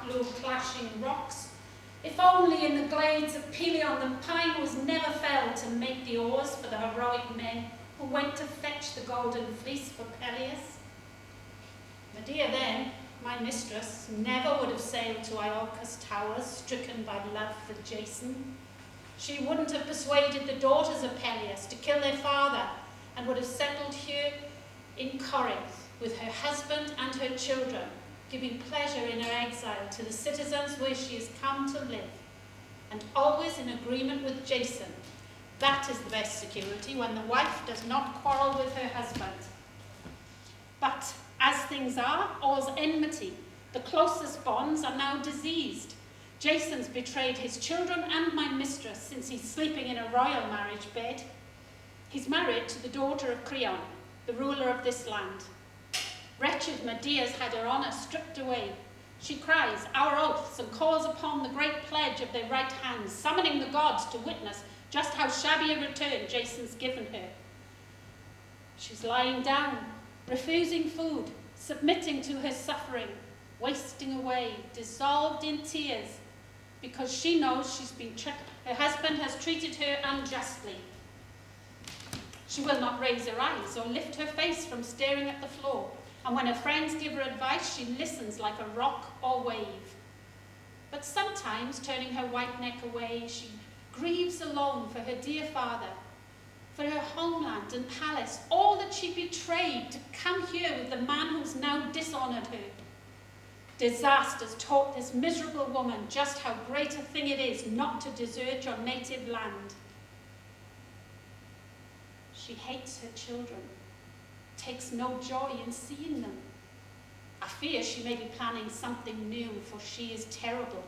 blue clashing rocks. If only in the glades of Pelion the pine was never felled to make the oars for the heroic men who went to fetch the golden fleece for Peleus. Medea then, my mistress, never would have sailed to Iolcus towers, stricken by love for Jason. She wouldn't have persuaded the daughters of Peleus to kill their father, and would have settled here in Corinth with her husband and her children, giving pleasure in her exile to the citizens where she has come to live, and always in agreement with Jason. That is the best security, when the wife does not quarrel with her husband. But as things are, all's enmity. The closest bonds are now diseased. Jason's betrayed his children and my mistress, since he's sleeping in a royal marriage bed. He's married to the daughter of Creon, the ruler of this land. Wretched Medea's had her honour stripped away. She cries our oaths and calls upon the great pledge of their right hands, summoning the gods to witness just how shabby a return Jason's given her. She's lying down, refusing food, submitting to her suffering, wasting away, dissolved in tears, because she knows she's been her husband has treated her unjustly. She will not raise her eyes or lift her face from staring at the floor, and when her friends give her advice, she listens like a rock or wave. But sometimes, turning her white neck away, she grieves alone for her dear father, for her homeland and palace, all that she betrayed to come here with the man who's now dishonoured her. Disasters taught this miserable woman just how great a thing it is not to desert your native land. She hates her children, takes no joy in seeing them. I fear she may be planning something new, for she is terrible.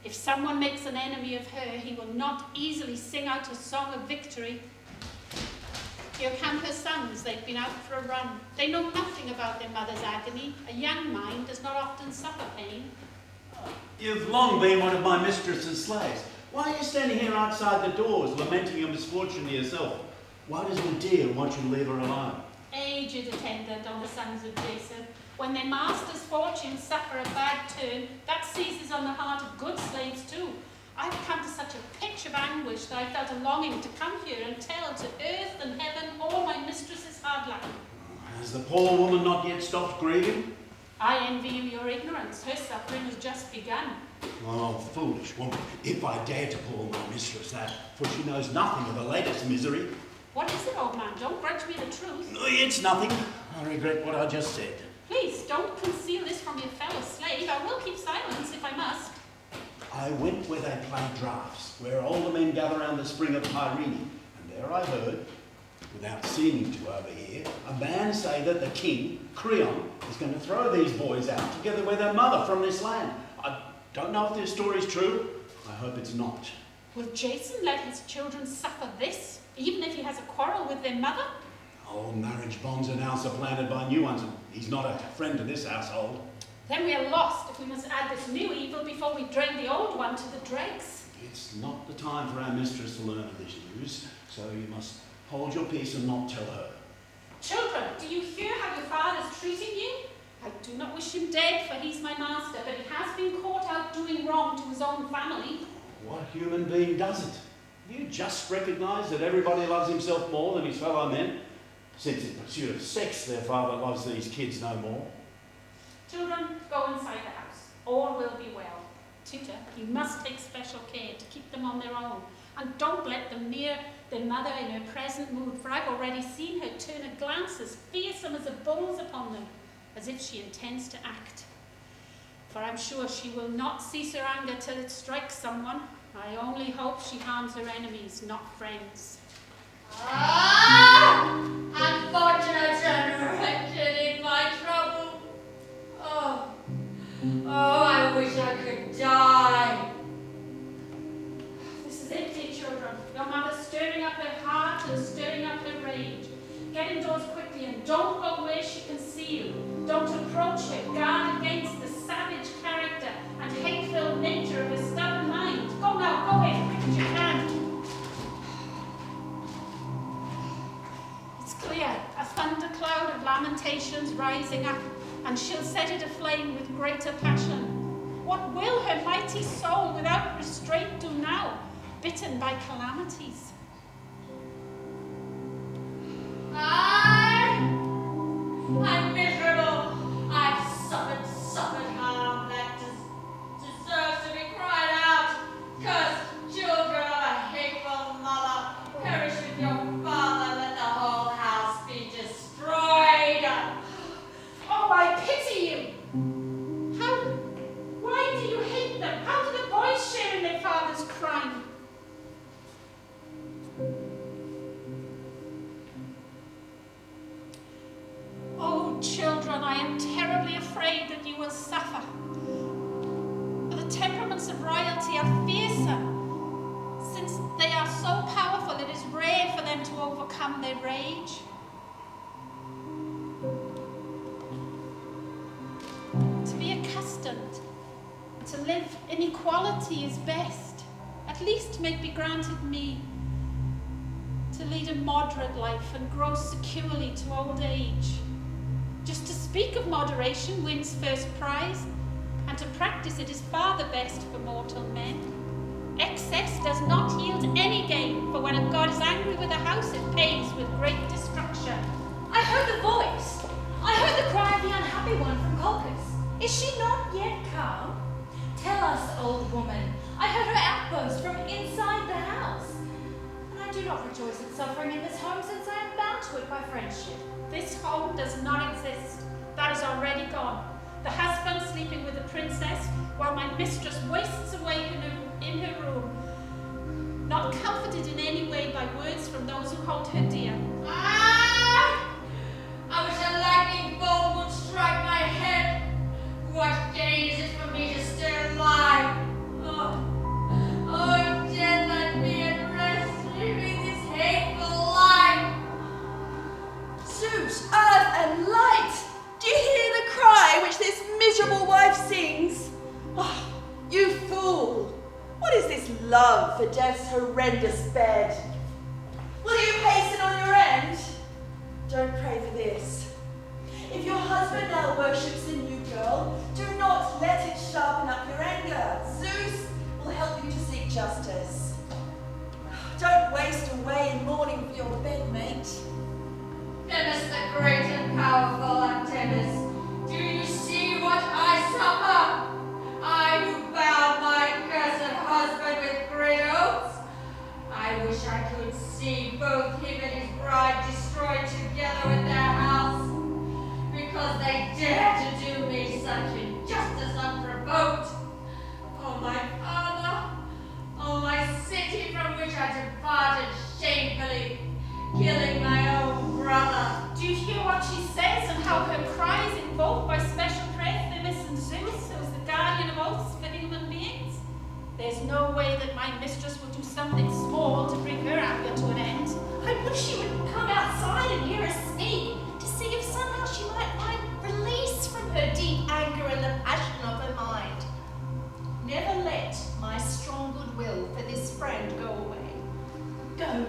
If someone makes an enemy of her, he will not easily sing out a song of victory. Here come her sons. They've been out for a run. They know nothing about their mother's agony. A young mind does not often suffer pain. You've long been one of my mistress's slaves. Why are you standing here outside the doors, lamenting your misfortune to yourself? Why does Medea want you to leave her alone? Aged attendant on the sons of Jason. When their master's fortunes suffer a bad turn, that seizes on the heart of good slaves too. I've come to such a pitch of anguish that I felt a longing to come here and tell to earth and heaven all my mistress's hard luck. Has the poor woman not yet stopped grieving? I envy you your ignorance. Her suffering has just begun. Oh, foolish woman, if I dare to call my mistress that, for she knows nothing of the latest misery. What is it, old man? Don't grudge me the truth. It's nothing. I regret what I just said. Please, don't conceal this from your fellow slave. I will keep silence if I must. I went where they play draughts, where older men gather round the spring of Pyrene, and there I heard, without seeming to overhear, a man say that the king, Creon, is going to throw these boys out together with their mother from this land. I don't know if this story's true. I hope it's not. Will Jason let his children suffer this, even if he has a quarrel with their mother? Old marriage bonds are now supplanted by new ones, and he's not a friend to this household. Then we are lost if we must add this new evil before we drain the old one to the dregs. It's not the time for our mistress to learn of this news, so you must hold your peace and not tell her. Children, do you hear how your father's treating you? I do not wish him dead, for he's my master, but he has been caught out doing wrong to his own family. What human being doesn't? You just recognise that everybody loves himself more than his fellow men, since in pursuit of sex their father loves these kids no more. Children, go inside the house. All will be well. Tutor, you must take special care to keep them on their own, and don't let them near their mother in her present mood, for I've already seen her turn a glance as fearsome as a bull's upon them, as if she intends to act. For I'm sure she will not cease her anger till it strikes someone. I only hope she harms her enemies, not friends. Ah! Unfortunate and wretched in my trouble. Oh, I wish I could die. This is it, dear children. Your mother's stirring up her heart and stirring up her rage. Get indoors quickly and don't go where she can see you. Don't approach her. Guard against the savage character and hate-filled nature of her stubborn mind. Go now, go away, quick as you can. It's clear, a thundercloud of lamentations rising up, and she'll set it aflame with greater passion. What will mighty soul without restraint do now, bitten by calamities. I'm miserable. I've suffered harm that deserves to be cried out. Cursed children of a hateful mother, perish with your father, let the whole house be destroyed. Oh, I pity you! Why do you hate them? How do the boys share in their father's crime? Oh, children, I am terribly afraid that you will suffer. The temperaments of royalty are fearsome. Since they are so powerful, it is rare for them to overcome their rage. To be accustomed to live in equality is best. At least may be granted me to lead a moderate life and grow securely to old age. Just to speak of moderation wins first prize, and to practice it is far the best for mortal men. Excess does not yield any gain, for when a god is angry with a house, it pays with great destruction. I heard the voice. I heard the cry of the unhappy one from Colchis. Is she not yet come? Tell us, old woman. I heard her outburst from inside the house. And I do not rejoice at suffering in this home, since I am bound to it by friendship. This home does not exist. That is already gone. The husband sleeping with the princess, while my mistress wastes away in her room, not comforted in any way by words from those who hold her dear. I wish a lightning bolt would strike my head. What gain is it for me to stay alive? Oh, dead let me at rest, living this hateful life. Zeus, earth and light! Do you hear the cry which this miserable wife sings? Oh, you fool! What is this love for death's horrendous bed? Will you hasten on your end? Don't pray for this. If your husband now worships a new girl, do not let it sharpen up your anger. Zeus will help you to seek justice. Don't waste away in mourning for your bedmate. Themis the great and powerful Artemis, do you see what I suffer? I who bound my cursed husband with great oaths. I wish I could see both him and his bride destroyed together with their house, because they dare to do me such injustice unprovoked. Oh, my father, oh, my city from which I departed shamefully, killing my own brother. Do you hear what she says and how her cry is invoked by special prayer, Themis and Zeus, who is the guardian of oaths for human beings? There's no way that my mistress would do something small to bring her anger to an end. I wish she would come outside and hear us speak, to see if somehow she might find release from her deep anger and the passion of her mind. Never let my strong goodwill for this friend go away. Go,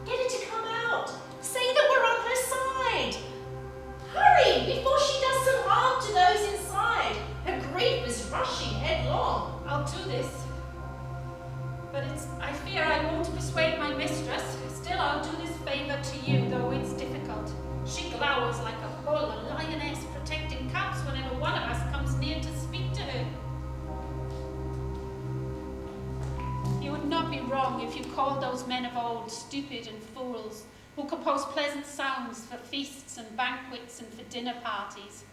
get her to come out. Say that we're on her side. Hurry, before she does some harm to those inside. Her grief is rushing headlong. I'll do this. But I fear I won't persuade my mistress. Still, I'll do this favor to you, though it's difficult. She glowers like a bull, a lioness, protecting cubs whenever one of us comes near to speak to her. You would not be wrong if you called those men of old stupid and fools, who compose pleasant sounds for feasts and banquets and for dinner parties.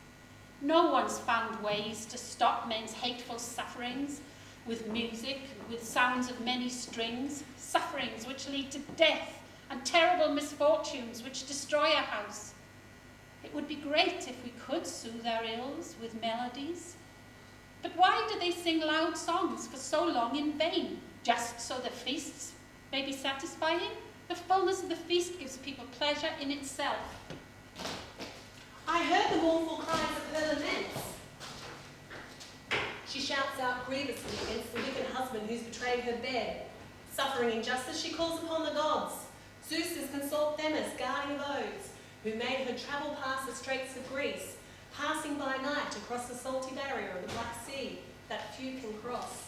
No one's found ways to stop men's hateful sufferings with music and with sounds of many strings, sufferings which lead to death and terrible misfortunes which destroy a house. It would be great if we could soothe our ills with melodies. But why do they sing loud songs for so long in vain? Just so the feasts may be satisfying? The fullness of the feast gives people pleasure in itself. I heard the mournful cries of her laments. She shouts out grievously against the wicked husband who's betrayed her bed. Suffering injustice, she calls upon the gods. Zeus consult Themis, guardian of oaths, who made her travel past the straits of Greece, passing by night across the salty barrier of the Black Sea that few can cross.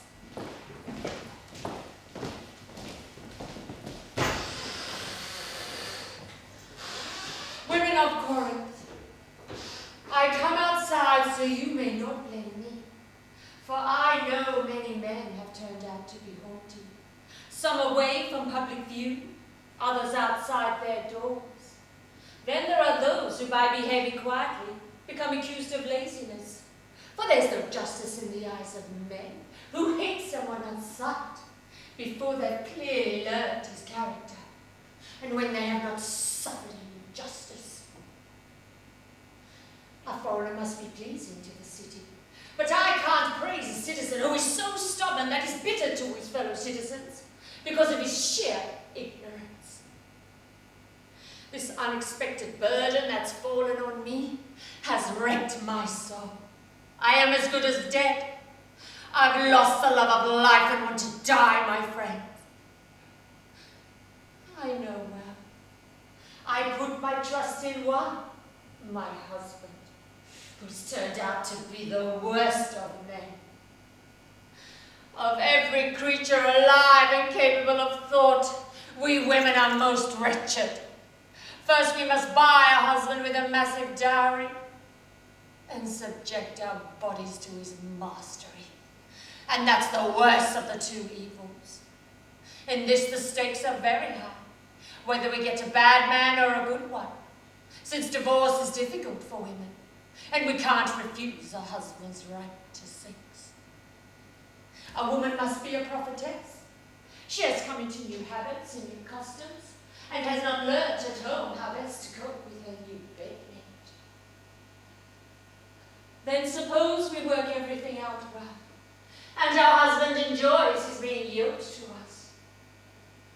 women of Corinth, I come outside so you may not blame me, for I know many men have turned out to be haughty, some away from public view, others outside their doors. Then there are those who, by behaving quietly, become accused of laziness, for there's no justice in the eyes of men who hate someone on sight before they've clearly learned his character, and when they have not suffered an injustice. A foreigner must be pleasing to the city, but I can't praise a citizen who is so stubborn that he's bitter to his fellow citizens because of his sheer ignorance. This unexpected burden that's fallen on me has wrecked my soul. I am as good as dead. I've lost the love of life and want to die, my friends. I know well. I put my trust in one, my husband, who's turned out to be the worst of men. Of every creature alive and capable of thought, we women are most wretched. First we must buy a husband with a massive dowry and subject our bodies to his mastery. And that's the worst of the two evils. In this the stakes are very high, whether we get a bad man or a good one, since divorce is difficult for women, and we can't refuse a husband's right to sex. A woman must be a prophetess. She has come into new habits and new customs, and has not learnt at home how best to cope with her new bedmate. Then suppose we work everything out well, and our husband enjoys his being yoked to us.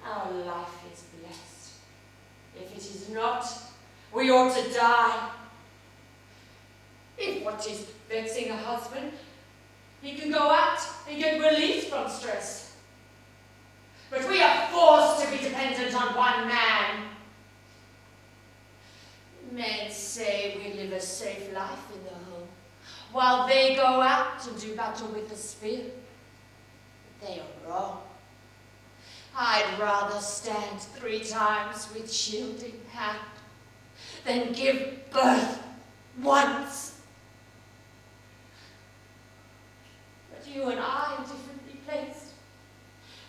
Our life is blessed. If it is not, we ought to die. If what is vexing a husband, he can go out and get released from stress. But we are forced to be dependent on one man. Men say we live a safe life in the home, while they go out and do battle with the spear. They are wrong. I'd rather stand 3 times with shield in hand than give birth once. But you and I are differently placed.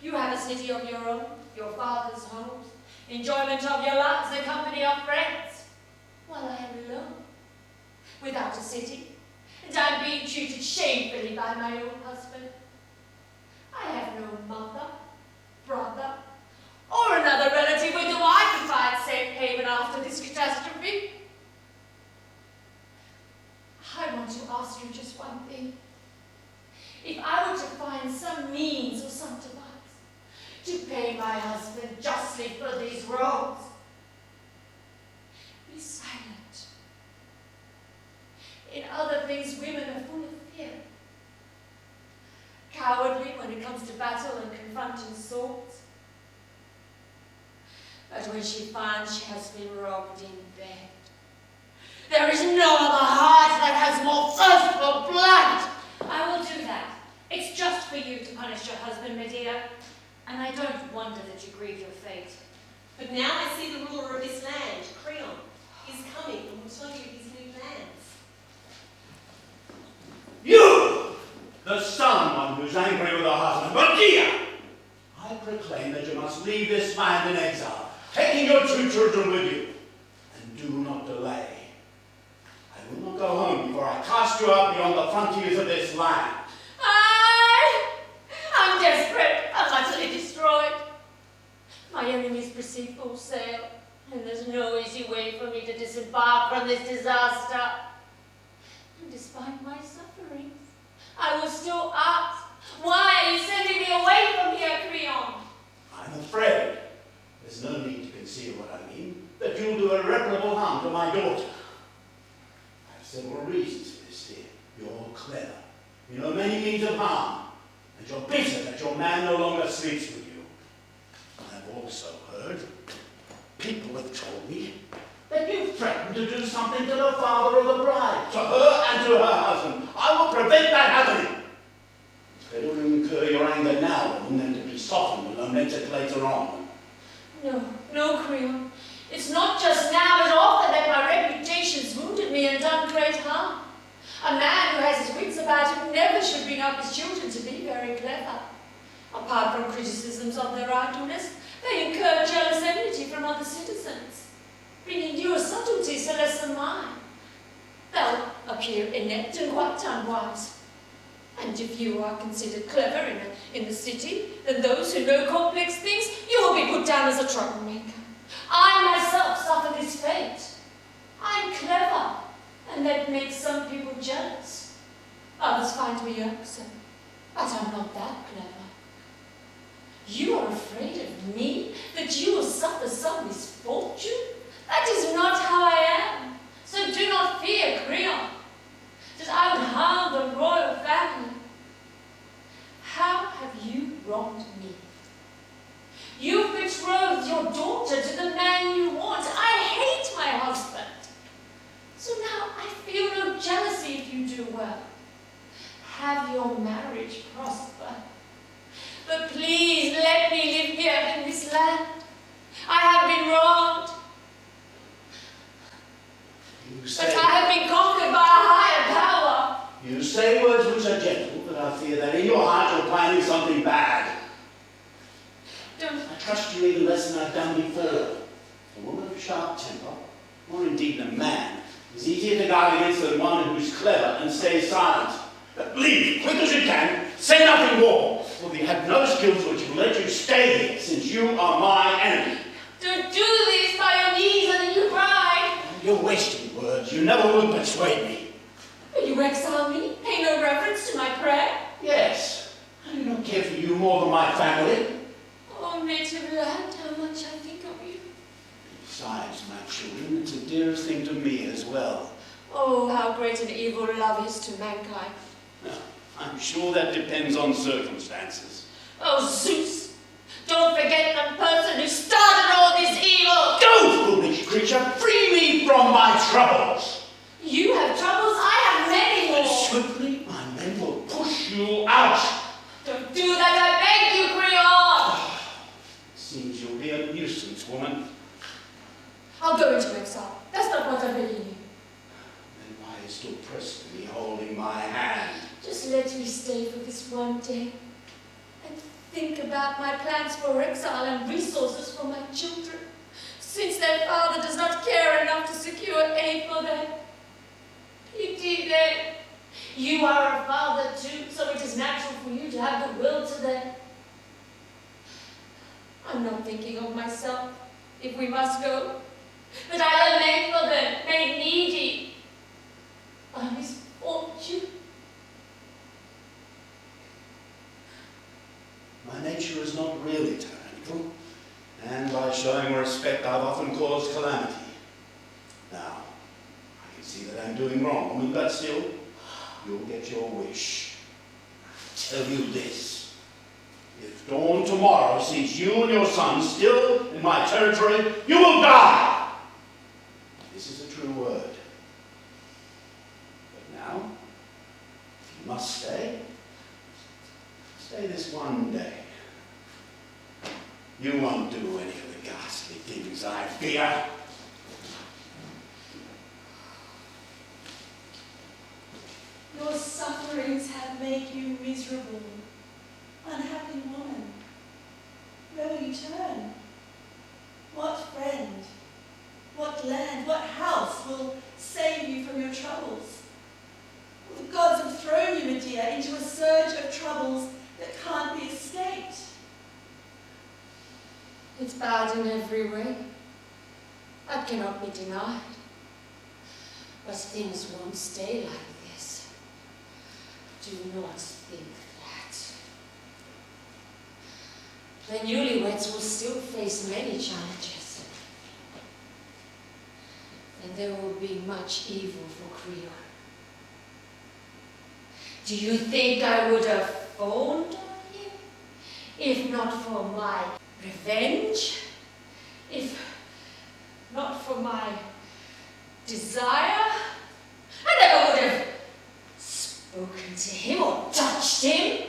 You have a city of your own, your father's homes, enjoyment of your lives, the company of friends, while I am alone, without a city, and I'm being treated shamefully by my own husband. I have no mother, brother, or another relative with whom I can find safe haven after this catastrophe. I want to ask you just one thing. If I were to find some means or some device to pay my husband justly for these wrongs, be silent. In other things, women are full of fear. Cowardly when it comes to battle and confronting swords. But when she finds she has been robbed in bed, there is no other heart that has more thirst for blood. I will do that. It's just for you to punish your husband, Medea, and I don't wonder that you grieve your fate. But now I see the ruler of this land, Creon, is coming and will tell you his new plans. You, the someone who's angry with her husband, Medea! I proclaim that you must leave this land in exile, taking your 2 children with you, and do not delay. I will not go home before I cast you out beyond the frontiers of this land. I'm desperate. I'm utterly destroyed. My enemies proceed full sail, and there's no easy way for me to disembark from this disaster. And despite my sufferings, I will still ask, why are you sending me away from here, Creon? I'm afraid, there's no need to conceal what I mean, that you'll do irreparable harm to my daughter. I have several reasons for this, dear. You're clever. You know many means of harm, and you're bitter that your man no longer sleeps with you. I've also heard, people have told me, that you threatened to do something to the father of the bride, to her and to her husband. I will prevent that happening. It's better to incur your anger now, woman, than to be softened and lamented later on. No, Creon. It's not just now, but often that my reputation me and done great harm. A man who has his wits about him never should bring up his children to be very clever. Apart from criticisms of their idleness, they incur jealous enmity from other citizens, bringing your subtleties to lessen mine. They'll appear inept and quite unwise. And if you are considered clever in the city, then those who know complex things, you will be put down as a troublemaker. I myself suffer this fate. I'm clever, and that makes some people jealous. Others find me irksome, but I'm not that clever. You are afraid of me, that you will suffer some misfortune? That is not how I am. So do not fear, Creon, that I would harm the royal family. How have you wronged me? You've betrothed your daughter to the man you want. I hate my husband. So now I feel no jealousy if you do well. Have your marriage prosper. But please let me live here in this land. I have been wronged. But I have been conquered by a higher power. You say words which are gentle, but I fear that in your heart you're planning something bad. I trust you even less than I've done before. A woman of sharp temper, or indeed a man, is easier to guard against than one who's clever and stays silent. But leave, quick as you can, say nothing more, for you have no skills which will let you stay here, since you are my enemy. Don't do this by your knees and then you cry. You're wasting words. You never will persuade me. Will you exile me? Pay no reference to my prayer? Yes. I do not care for you more than my family. Oh, native land, how much I think of you. Besides, my children, it's the dearest thing to me as well. Oh, how great an evil love is to mankind. No, I'm sure that depends on circumstances. Oh, Zeus! Don't forget the person who started all this evil! Go, foolish creature! Free me from my troubles! You have troubles, I have many more! Swiftly, my men will push you out! Don't do that, I beg you, Creon! Seems you'll be a nuisance, woman. I'll go into exile. That's not what I'm begging you. Then why are you still pressed to me, holding my hand? Just let me stay for this one day and think about my plans for exile and resources for my children, since their father does not care enough to secure aid for them. Pity them. You are a father too, so it is natural for you to have the will to them. I'm not thinking of myself, if we must go, but I lament for them, made needy by misfortune. My nature is not really tyrannical, and by showing respect I've often caused calamity. Now, I can see that I'm doing wrong, woman, but still, you'll get your wish. I tell you this, if dawn tomorrow sees you and your son still in my territory, you will die! This is a true word. But now, if you must stay, stay this one day. You won't do any of the ghastly things I fear. Your sufferings have made you miserable, unhappy woman. Where will you turn? What friend, what land, what house will save you from your troubles? Well, the gods have thrown you, Medea, into a surge of troubles that can't be escaped. It's bad in every way. That cannot be denied. But things won't stay like this. Do not think that. The newlyweds will still face many challenges. And there will be much evil for Creon. Do you think I would have fawned on him if not for my revenge? If not for my desire? I never would have spoken to him or touched him.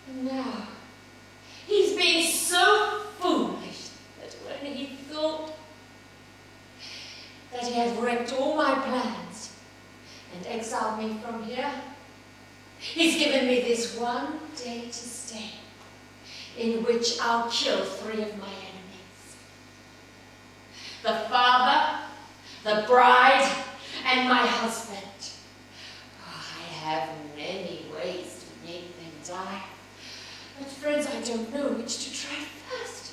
And now, he's been so foolish that when he thought from here. He's given me this one day to stay, in which I'll kill 3 of my enemies. The father, the bride, and my husband. I have many ways to make them die, but friends, I don't know which to try first.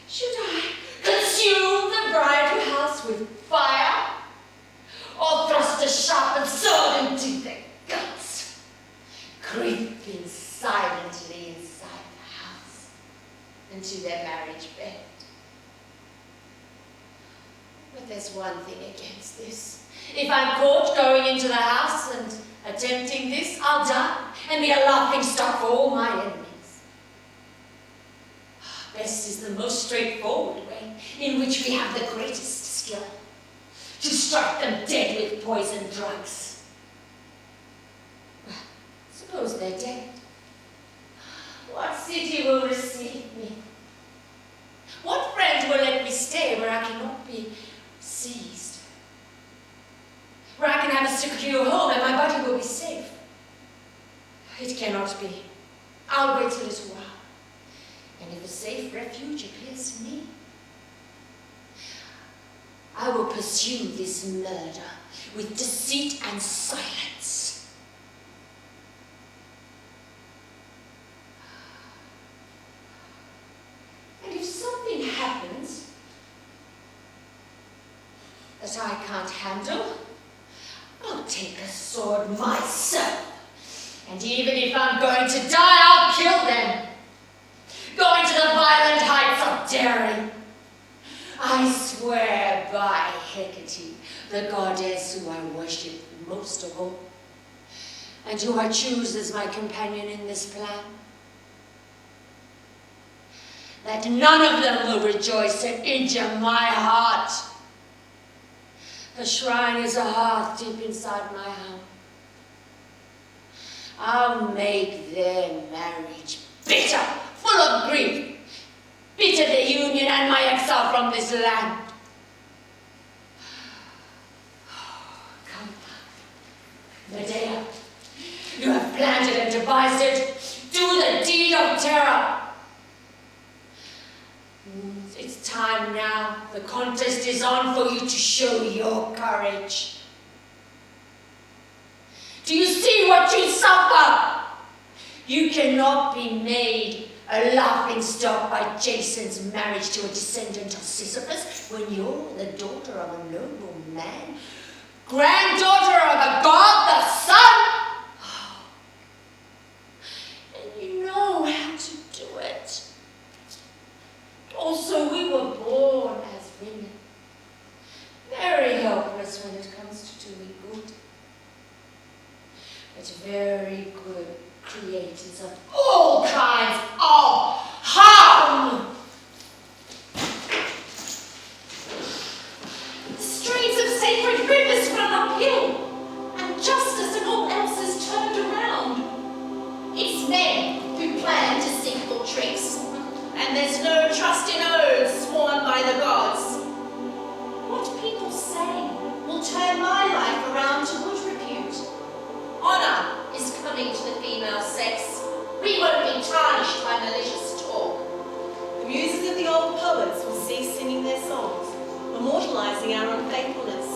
Should I consume the bridal house with fire, or thrust a sharpened sword into their guts, creeping silently inside the house, into their marriage bed? But there's one thing against this. If I'm caught going into the house and attempting this, I'll die and be a laughing stock for all my enemies. Best is the most straightforward way, in which we have the greatest skill, to strike them dead with poison drugs. Well, suppose they're dead. What city will receive me? What friend will let me stay where I cannot be seized? Where I can have a secure home and my body will be safe? It cannot be. I'll wait a little while. And if a safe refuge appears to me, I will pursue this murder with deceit and silence. And if something happens that I can't handle, I'll take a sword myself. And even if I'm going to die, I'll kill them. Going to the violent heights of daring. I swear by Hecate, the goddess who I worship most of all, and who I choose as my companion in this plan, that none of them will rejoice and injure my heart. The shrine is a hearth deep inside my home. I'll make their marriage bitter, full of grief, bitter their union and my exile from this land. Come, Medea, you have planned it and devised it. Do the deed of terror. It's time now. The contest is on for you to show your courage. Do you see what you suffer? You cannot be made a laughing stock by Jason's marriage to a descendant of Sisyphus when you're the daughter of a noble man, granddaughter of a god, the sun. And you know how to do it. Also, we were born as women, very helpless when it comes to doing good, but very good creators of all kinds of harm. The streams of sacred rivers run uphill, and justice and all else is turned around. It's men who plan deceitful tricks, and there's no trust in oaths sworn by the gods. What people say will turn my life around to good repute. Honor is coming to the female sex. We won't be tarnished by malicious talk. The muses of the old poets will cease singing their songs, immortalizing our unfaithfulness.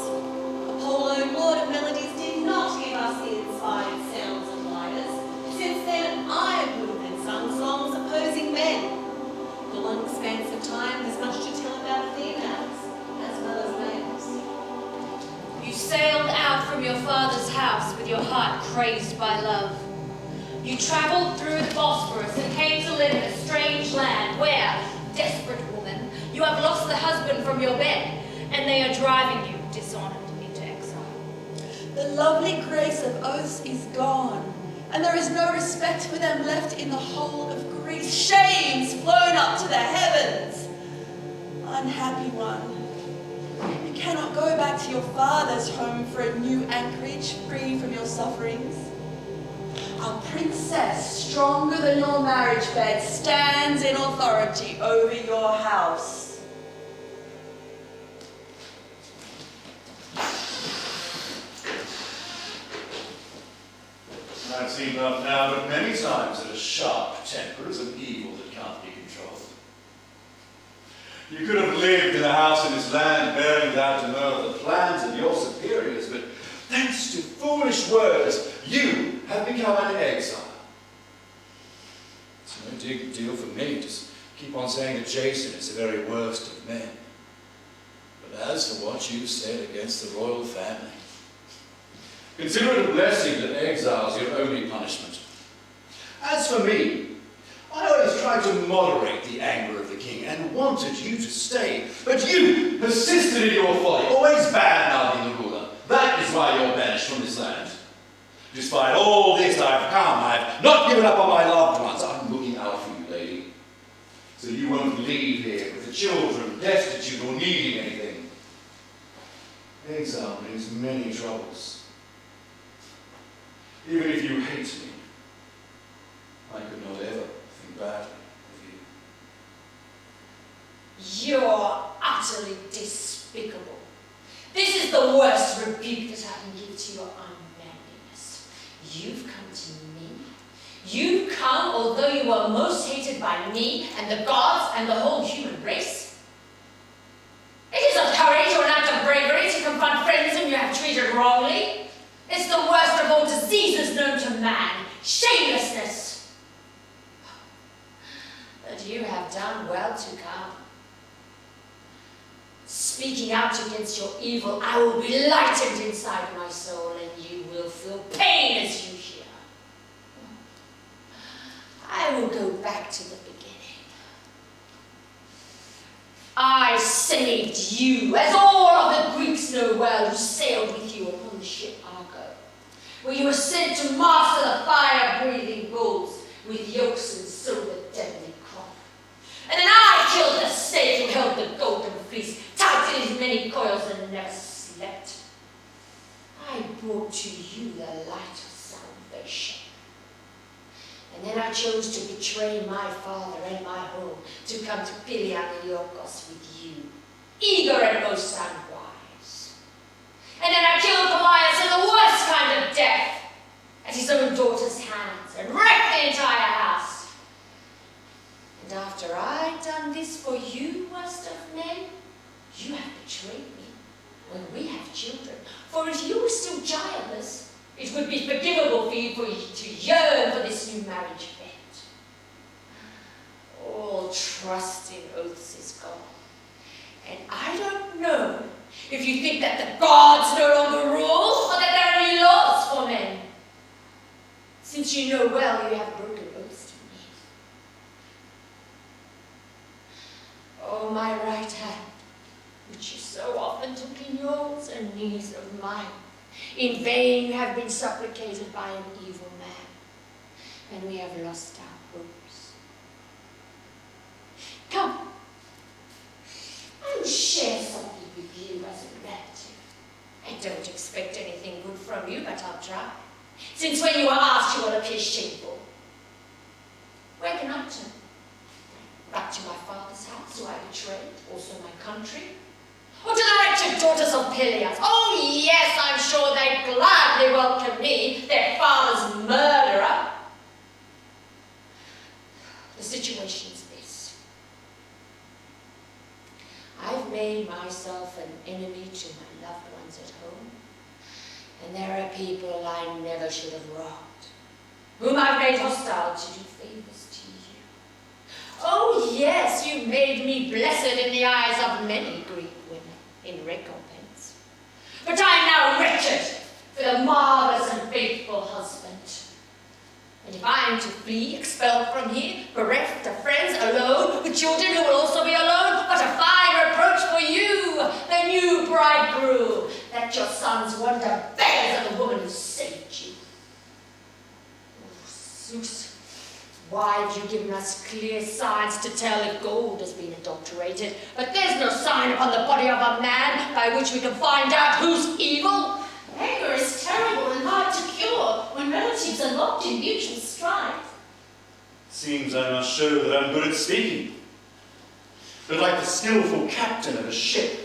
Apollo, lord of melodies, did not give us the inspired sounds of lyres. Since then, I would have been sung songs opposing men. The long expanse of time has much to tell about females as well as males. You sailed out from your father's house with your heart crazed by love. You traveled through the Bosphorus and came to live in a strange land where, desperate woman, you have lost the husband from your bed, and they are driving you, dishonored, into exile. The lovely grace of oaths is gone, and there is no respect for them left in the whole of Greece. Shame's flown up to the heavens. Unhappy one, you cannot go back to your father's home for a new anchorage, free from your sufferings. Our princess, stronger than your marriage bed, stands in authority over your house. I've seen love now but many times that a sharp temper is an evil that can't be controlled. You could have lived in a house in this land bearing without demur the plans of your superiors, but thanks to foolish words, you have become an exile. It's no big deal for me. Just keep on saying that Jason is the very worst of men. But as for what you said against the royal family, consider it a blessing that exile's your only punishment. As for me, I always tried to moderate the anger of the king and wanted you to stay, but you persisted in your folly, always bad-mouthing the ruler. That is why you're banished from this land. Despite all this I've come, I've not given up on my loved ones. I'm looking out for you, lady, so you won't leave here with the children, destitute or needing anything. Exile brings many troubles. Even if you hate me, I could not ever think badly of you. You're utterly despicable. This is the worst rebuke that I can give to your unmanliness. You've come to me. You've come, although you are most hated by me and the gods and the whole human race. It isn't courage or an act of bravery to confront friends whom you have treated wrongly. It's the worst of all diseases known to man, shamelessness. But you have done well to come. Speaking out against your evil, I will be lightened inside my soul, and you will feel pain as you hear. I will go back to the beginning. I saved you, as all of the Greeks know well who sailed with you upon the ship Argo, where you were sent to master the fire-breathing bulls with yokes and sow the deadly crop. And then I killed the snake who held the golden fleece, tight in his many coils and never slept. I brought to you the light of salvation. And then I chose to betray my father and my home, to come to Pelion and Aegeus with you, eager and most unwise. And then I killed Pelias in the worst kind of death, at his own daughter's hands, and wrecked the entire house. And after I'd done this for you, worst of men, you have betrayed me when we have children. For if you were still childless, it would be forgivable for you to yearn for this new marriage bed. All trust in oaths is gone. And I don't know if you think that the gods no longer rule, or that there are any laws for men. Since you know well you have broken oaths to me. Oh, my right hand, which you so often took in yours and knees of mine. In vain you have been supplicated by an evil man, and we have lost our hopes. Come, I will share something with you as a relative. I don't expect anything good from you, but I'll try. Since when you are asked, you will appear shameful. Where can I turn? Back to my father's house, who I betrayed, also my country? Or to the wretched daughters of Pelias? Oh yes, I'm sure they'd gladly welcome me, their father's murderer. The situation is this. I've made myself an enemy to my loved ones at home, and there are people I never should have wronged, whom I've made hostile to do favors to you. Oh yes, you made me blessed in the eyes of many Greek women in recompense. But I'm now wretched for the marvelous and faithful husband. And if I am to flee, expelled from here, bereft of friends, alone, with children who will also be alone, what a fine reproach for you, the new bridegroom, that your sons wonder beggars of the woman who saved you. Oh, Zeus. Why have you given us clear signs to tell if gold has been adulterated? But there's no sign upon the body of a man by which we can find out who's evil. Anger is terrible and hard to cure when relatives are locked in mutual strife. Seems I must show that I'm good at speaking. But like the skillful captain of a ship,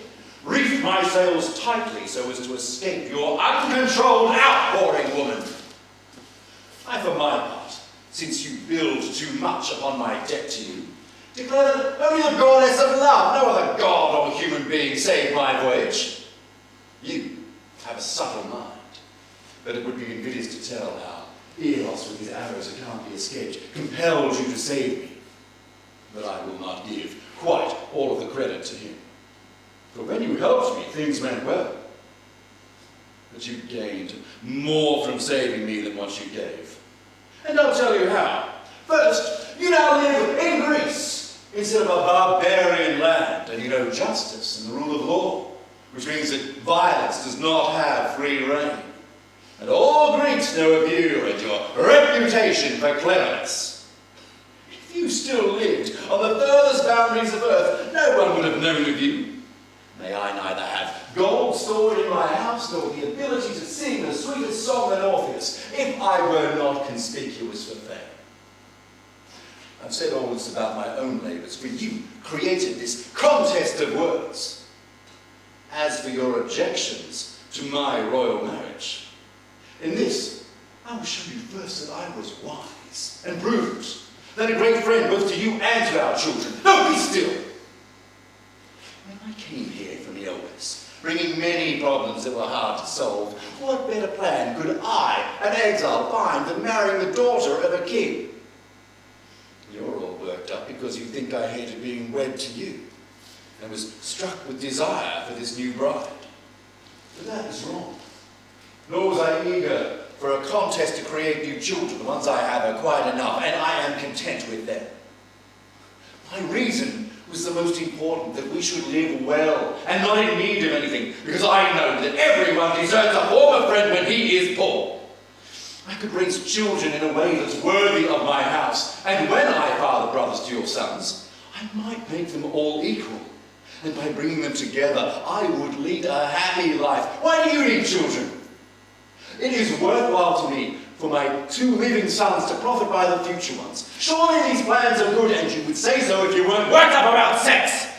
reef my sails tightly so as to escape your uncontrolled outpouring, woman. I, for my part, since you build too much upon my debt to you, declare that only the goddess of love, no other god or human being, saved my voyage. You have a subtle mind, but it would be invidious to tell how Eros, with his arrows that can't be escaped, compelled you to save me. But I will not give quite all of the credit to him. For when you helped me, things went well. But you gained more from saving me than what you gave. And I'll tell you how. First, you now live in Greece instead of a barbarian land, and you know justice and the rule of law, which means that violence does not have free reign. And all Greeks know of you and your reputation for cleverness. If you still lived on the furthest boundaries of earth, no one would have known of you. May I neither have gold stored in my house nor the ability to sing the sweetest song than Orpheus, if I were not conspicuous for fame. I've said all this about my own labours, for you created this contest of words. As for your objections to my royal marriage, in this I will show you first that I was wise and prudent, then a great friend both to you and to our children. No, be still! When I came here from Aegeus, bringing many problems that were hard to solve, what better plan could I, an exile, find than marrying the daughter of a king? You're all worked up because you think I hated being wed to you, and was struck with desire for this new bride. But that is wrong. Nor was I eager for a contest to create new children. The ones I have are quite enough, and I am content with them. My reason was the most important, that we should live well and not in need of anything, because I know that everyone deserves a former friend when he is poor. I could raise children in a way that's worthy of my house, and when I father brothers to your sons, I might make them all equal. And by bringing them together, I would lead a happy life. Why do you need children? It is worthwhile to me for my 2 living sons to profit by the future ones. Surely these plans are good, and you would say so if you weren't worked up about sex.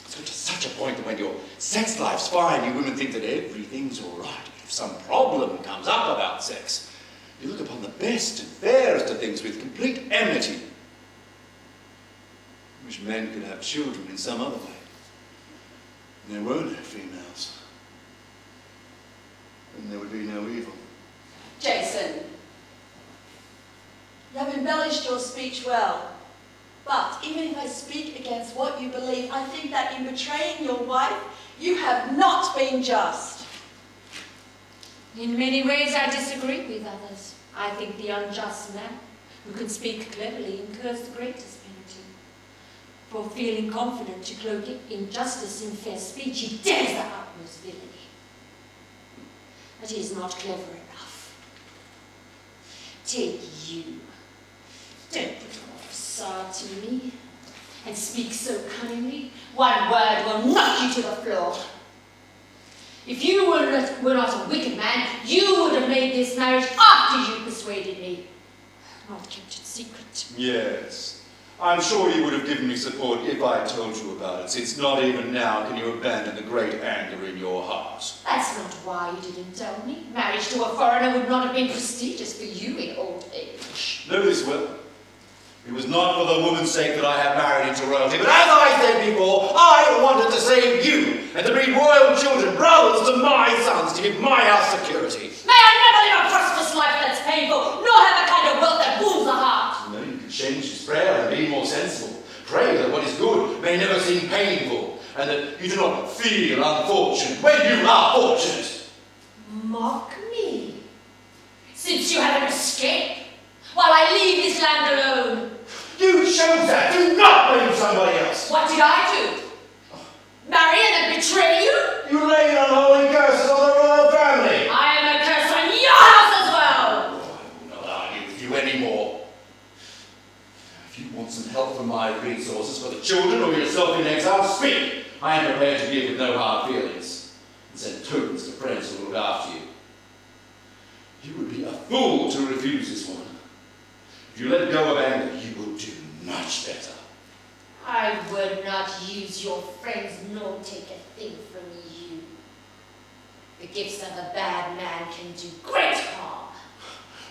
So to such a point that when your sex life's fine, you women think that everything's all right. If some problem comes up about sex, you look upon the best and fairest of things with complete enmity. I wish men could have children in some other way. There were no females, and there would be no evil. Jason, you have embellished your speech well, but even if I speak against what you believe, I think that in betraying your wife, you have not been just. In many ways I disagree with others. I think the unjust man who can speak cleverly incurs the greatest penalty. For feeling confident to cloak injustice in fair speech, he dares the utmost villainy. But he is not clever enough. Take you. Don't put on a facade to me, and speak so cunningly. One word will knock you to the floor. If you were not a wicked man, you would have made this marriage after you persuaded me, not kept it secret. Yes. I'm sure you would have given me support if I told you about it, since not even now can you abandon the great anger in your heart. That's not why you didn't tell me. Marriage to a foreigner would not have been prestigious for you in old age. Know this well. It was not for the woman's sake that I have married into royalty, but as I said before, I wanted to save you, and to breed royal children, brothers to my sons, to give my house security. May I never live a prosperous life that's painful, nor have a kind of wealth that wounds the heart. No, you can change this prayer and be more sensible. Pray that what is good may never seem painful, and that you do not feel unfortunate when you are fortunate. Mock me, since you have an escape, while I leave this land alone. You chose that. Do not blame somebody else. What did I do? Marry and then betray you? You laid unholy curses on the royal family. I am a curse on your house as well. Oh, I will not argue with you anymore. If you want some help from my resources for the children or yourself in exile, speak. I am prepared to give with no hard feelings, and send tokens to friends who will look after you. You would be a fool to refuse this woman. If you let go of anger, you will do much better. I would not use your friends nor take a thing from you. The gifts of a bad man can do great harm.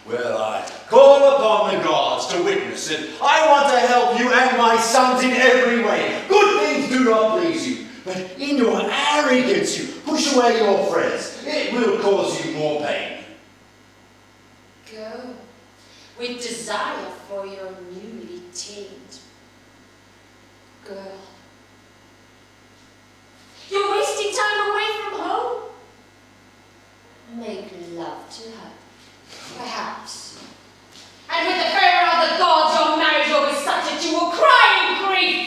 Well, I call upon the gods to witness it. I want to help you and my sons in every way. Good things do not please you, but in your arrogance you push away your friends. It will cause you more pain. Go with desire for your newly tamed girl. You're wasting time away from home? Make love to her, perhaps. And with the favor of the gods, your marriage will be such that you will cry in grief.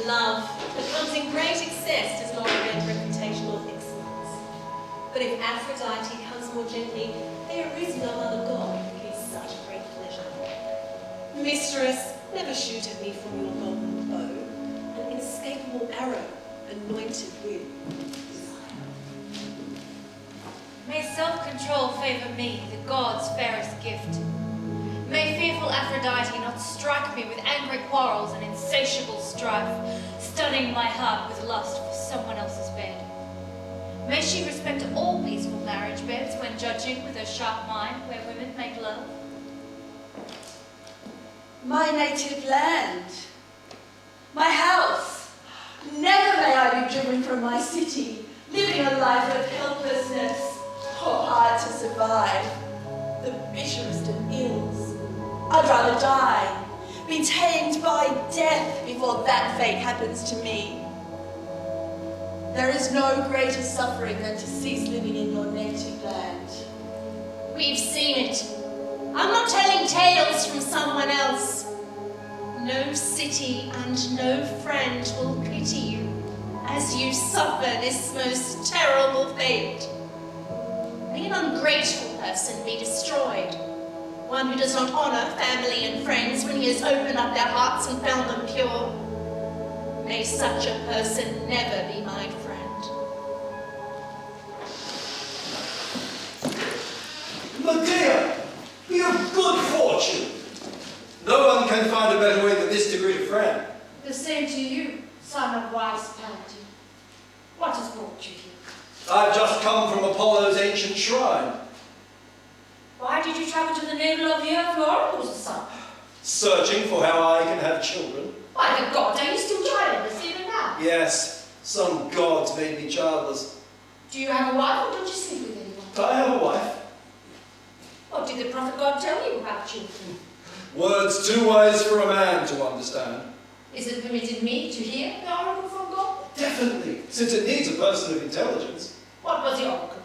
Love that comes in great excess does not prevent reputational excellence. But if Aphrodite comes more gently, there is no other god who gives such great pleasure. Mistress, never shoot at me from your golden bow, an inescapable arrow anointed with desire. May self-control favour me, the gods' fairest gift. May fearful Aphrodite not strike me with angry quarrels and insatiable strife, studding my heart with lust for someone else's bed. May she respect all peaceful marriage beds when judging with her sharp mind where women make love. My native land, my house. Never may I be driven from my city, living a life of helplessness, or hard to survive. The bitterest of ills. I'd rather die, be tamed by death before that fate happens to me. There is no greater suffering than to cease living in your native land. We've seen it. I'm not telling tales from someone else. No city and no friend will pity you as you suffer this most terrible fate. May an ungrateful person be destroyed, one who does not honour family and friends when he has opened up their hearts and found them pure. May such a person never be my friend. Medea, be of good fortune. No one can find a better way than this to greet a friend. The same to you, son of wise Paladin. What has brought you here? I've just come from Apollo's ancient shrine. Why did you travel to the navel of the earth, oracles, son? Searching for how I can have children. By the god, are you still childless even now? Yes, some gods made me childless. Do you have a wife or don't you sleep with anyone? I have a wife. What did the prophet God tell you about children? Words too wise for a man to understand. Is it permitted me to hear the oracle from God? Definitely, since it needs a person of intelligence. What was the oracle?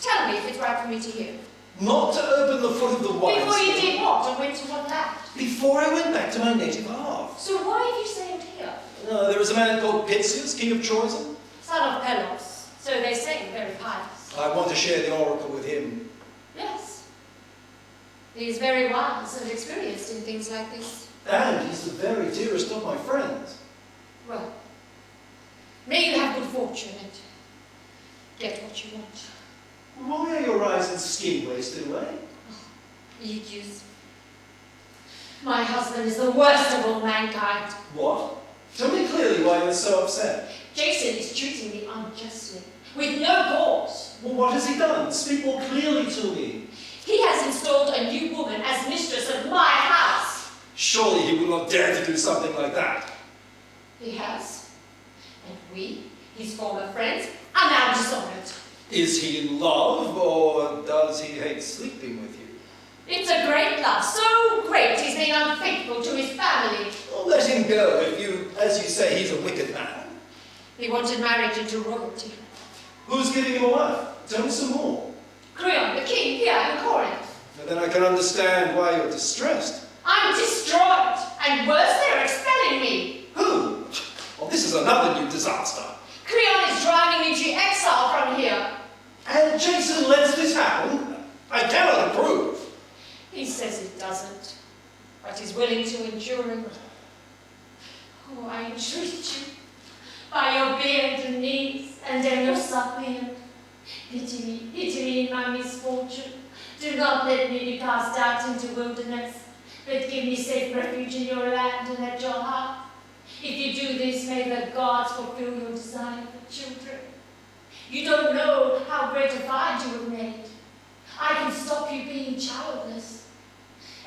Tell me if it's right for me to hear. Not to open the foot of the wise. Before you did what and went to what land? Before I went back to my native hearth. So why have you sailed here? There is a man called Pitzius, king of Troyzen. Son of Pelos. So they say, very pious. I want to share the oracle with him. Yes. He is very wise and experienced in things like this. And he's the very dearest of my friends. Well, may you have good fortune and get what you want. Why are your eyes and skin wasted away? Aegeus. My husband is the worst of all mankind. What? Tell me clearly why you're so upset. Jason is treating me unjustly, with no cause. Well, what has he done? Speak more clearly to me. He has installed a new woman as mistress of my house. Surely he will not dare to do something like that. He has. And we, his former friends, are now dishonored. Is he in love, or does he hate sleeping with you? It's a great love, so great he's been unfaithful to his family. Well, let him go if you, as you say, he's a wicked man. He wanted marriage into royalty. Who's giving him a wife? Tell me some more. Creon, the king, here in Corinth. Now then I can understand why you're distressed. I'm destroyed, and worse, they're expelling me. Who? Well, this is another new disaster. Creon is driving me to exile from here. And Jason lets this happen? I cannot approve. He says it doesn't, but he's willing to endure it. Oh, I entreat you, by your beard and knees, and in your suppliant, pity me in my misfortune. Do not let me be cast out into wilderness, but give me safe refuge in your land and at your heart. If you do this, may the gods fulfill your desire for children. You don't know how great a find you have made. I can stop you being childless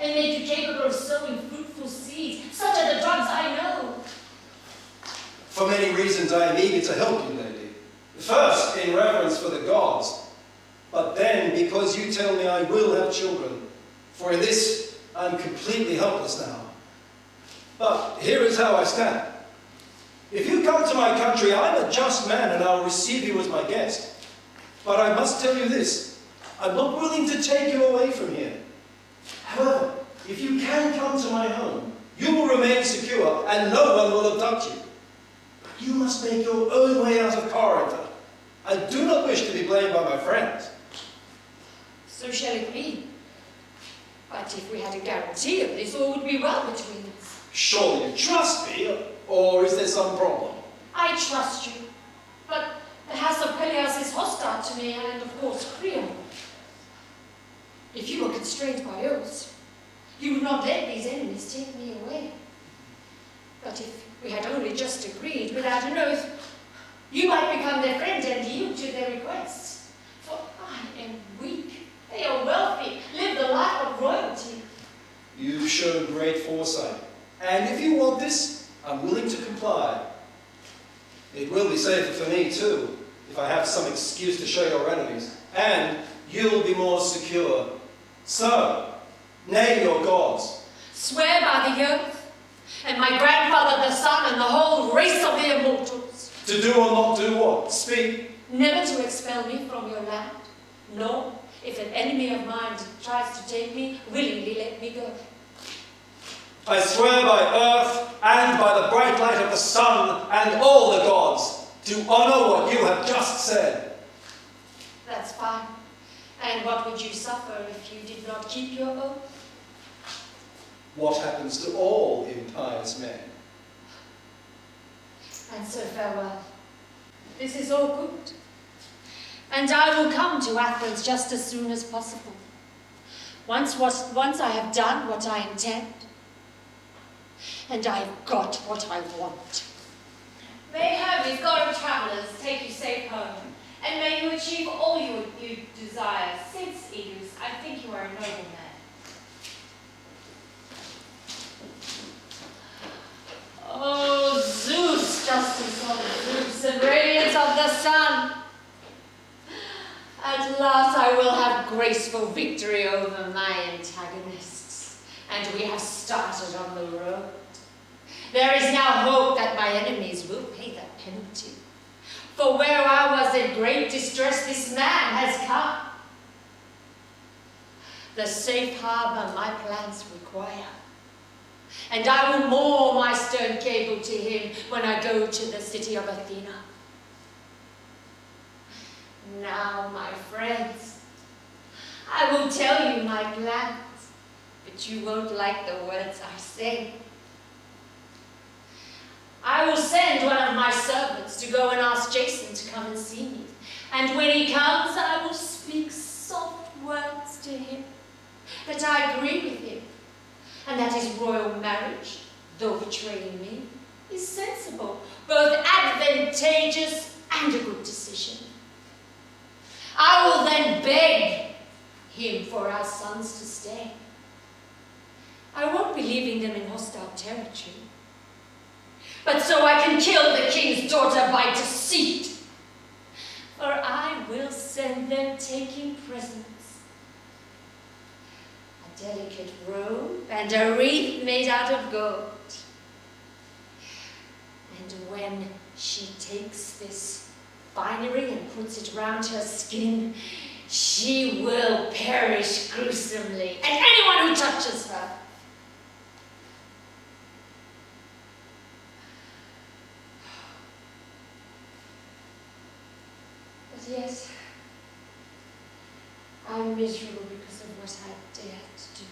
and make you capable of sowing fruitful seeds. Such are the drugs I know. For many reasons I am eager to help you, lady. First, in reverence for the gods, but then because you tell me I will have children. For in this, I'm completely helpless now. But here is how I stand. If you come to my country, I'm a just man and I'll receive you as my guest. But I must tell you this, I'm not willing to take you away from here. However, if you can come to my home, you will remain secure and no one will abduct you. You must make your own way out of Corinth. I do not wish to be blamed by my friends. So shall it be. But if we had a guarantee of this, all would be well between us. Surely you trust me, or is there some problem? I trust you, but the house of Peleus is hostile to me, and of course Creon. If you were constrained by oaths, you would not let these enemies take me away. But if we had only just agreed without an oath, you might become their friend and yield to their requests. For I am weak. They are wealthy, live the life of royalty. You've shown great foresight, and if you want this, I'm willing to comply. It will be safer for me too, if I have some excuse to show your enemies, and you'll be more secure. So, name your gods. Swear by the oath, and my grandfather the sun and the whole race of the immortals. To do or not do what? Speak. Never to expel me from your land, nor, if an enemy of mine tries to take me, willingly let me go. I swear by earth and by the bright light of the sun and all the gods to honor what you have just said. That's fine. And what would you suffer if you did not keep your oath? What happens to all impious men? And so farewell. This is all good. And I will come to Athens just as soon as possible. Once I have done what I intend, and I have got what I want. May Hermes, god of travellers, take you safe home, and may you achieve all you desire, since, Aegeus, I think you are a noble man. Oh, Zeus, justice of Zeus, and radiance of the sun! At last I will have graceful victory over my antagonists, and we have started on the road. There is now hope that my enemies will pay the penalty. For where I was in great distress, this man has come. The safe harbour my plans require. And I will moor my stern cable to him when I go to the city of Athena. Now, my friends, I will tell you my plans, but you won't like the words I say. I will send one of my servants to go and ask Jason to come and see me. And when he comes, I will speak soft words to him, that I agree with him, and that his royal marriage, though betraying me, is sensible, both advantageous and a good decision. I will then beg him for our sons to stay. I won't be leaving them in hostile territory, but so I can kill the king's daughter by deceit. For I will send them taking presents, a delicate robe and a wreath made out of gold. And when she takes this finery and puts it round her skin, she will perish gruesomely, and anyone who touches her. But yes, I'm miserable because of what I dared to do.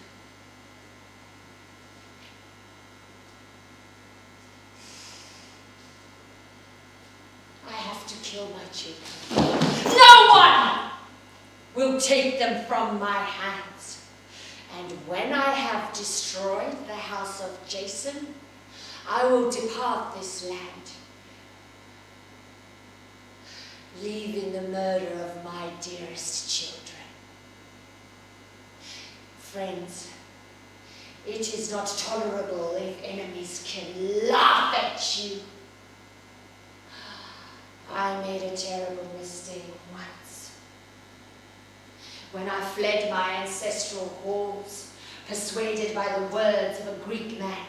I have to kill my children. No one will take them from my hands. And when I have destroyed the house of Jason, I will depart this land. leaving the murder of my dearest children. Friends, it is not tolerable if enemies can laugh at you. I made a terrible mistake once. When I fled my ancestral halls, persuaded by the words of a Greek man.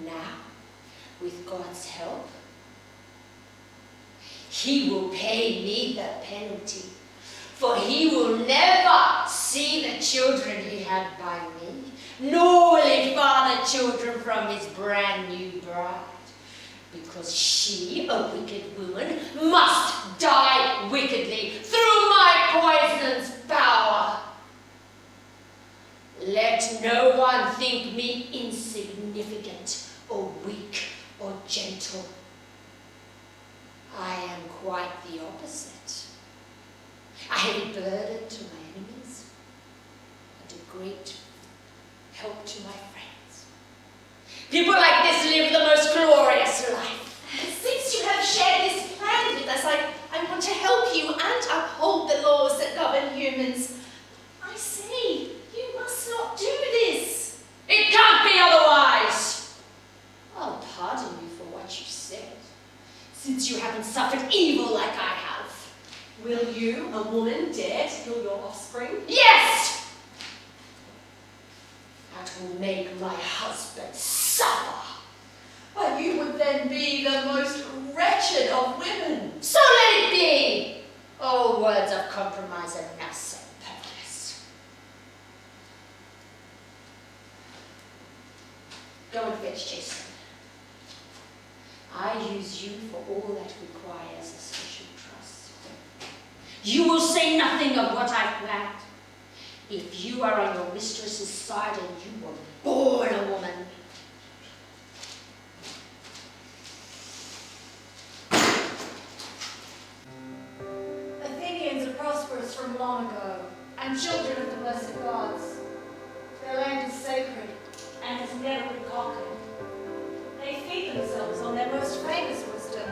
Now, with God's help, he will pay me the penalty, for he will never see the children he had by me, nor will he father children from his brand new bride, because she, a wicked woman, must die wickedly through my poison's power. Let no one think me insignificant or weak or gentle. I am quite the opposite. A heavy burden to my enemies and a great help to my friends. People like this live the most glorious life. Since you have shared this plan with us, I want to help you and uphold the laws that govern humans. I say, you must not do this. It can't be otherwise. I'll pardon you for what you said, since you haven't suffered evil like I have. Will you, a woman, dare to kill your offspring? Yes! That will make my husband suffer. But you would then be the most wretched of women. So let it be. All words of compromise are now so purposeless. Go and fetch Jason. I use you for all that requires a special trust. You will say nothing of what I've planned. If you are on your mistress's side and you were born a woman, Athenians are prosperous from long ago, and children of the blessed gods. Their land is sacred and has never been conquered. They feed themselves on their most famous wisdom,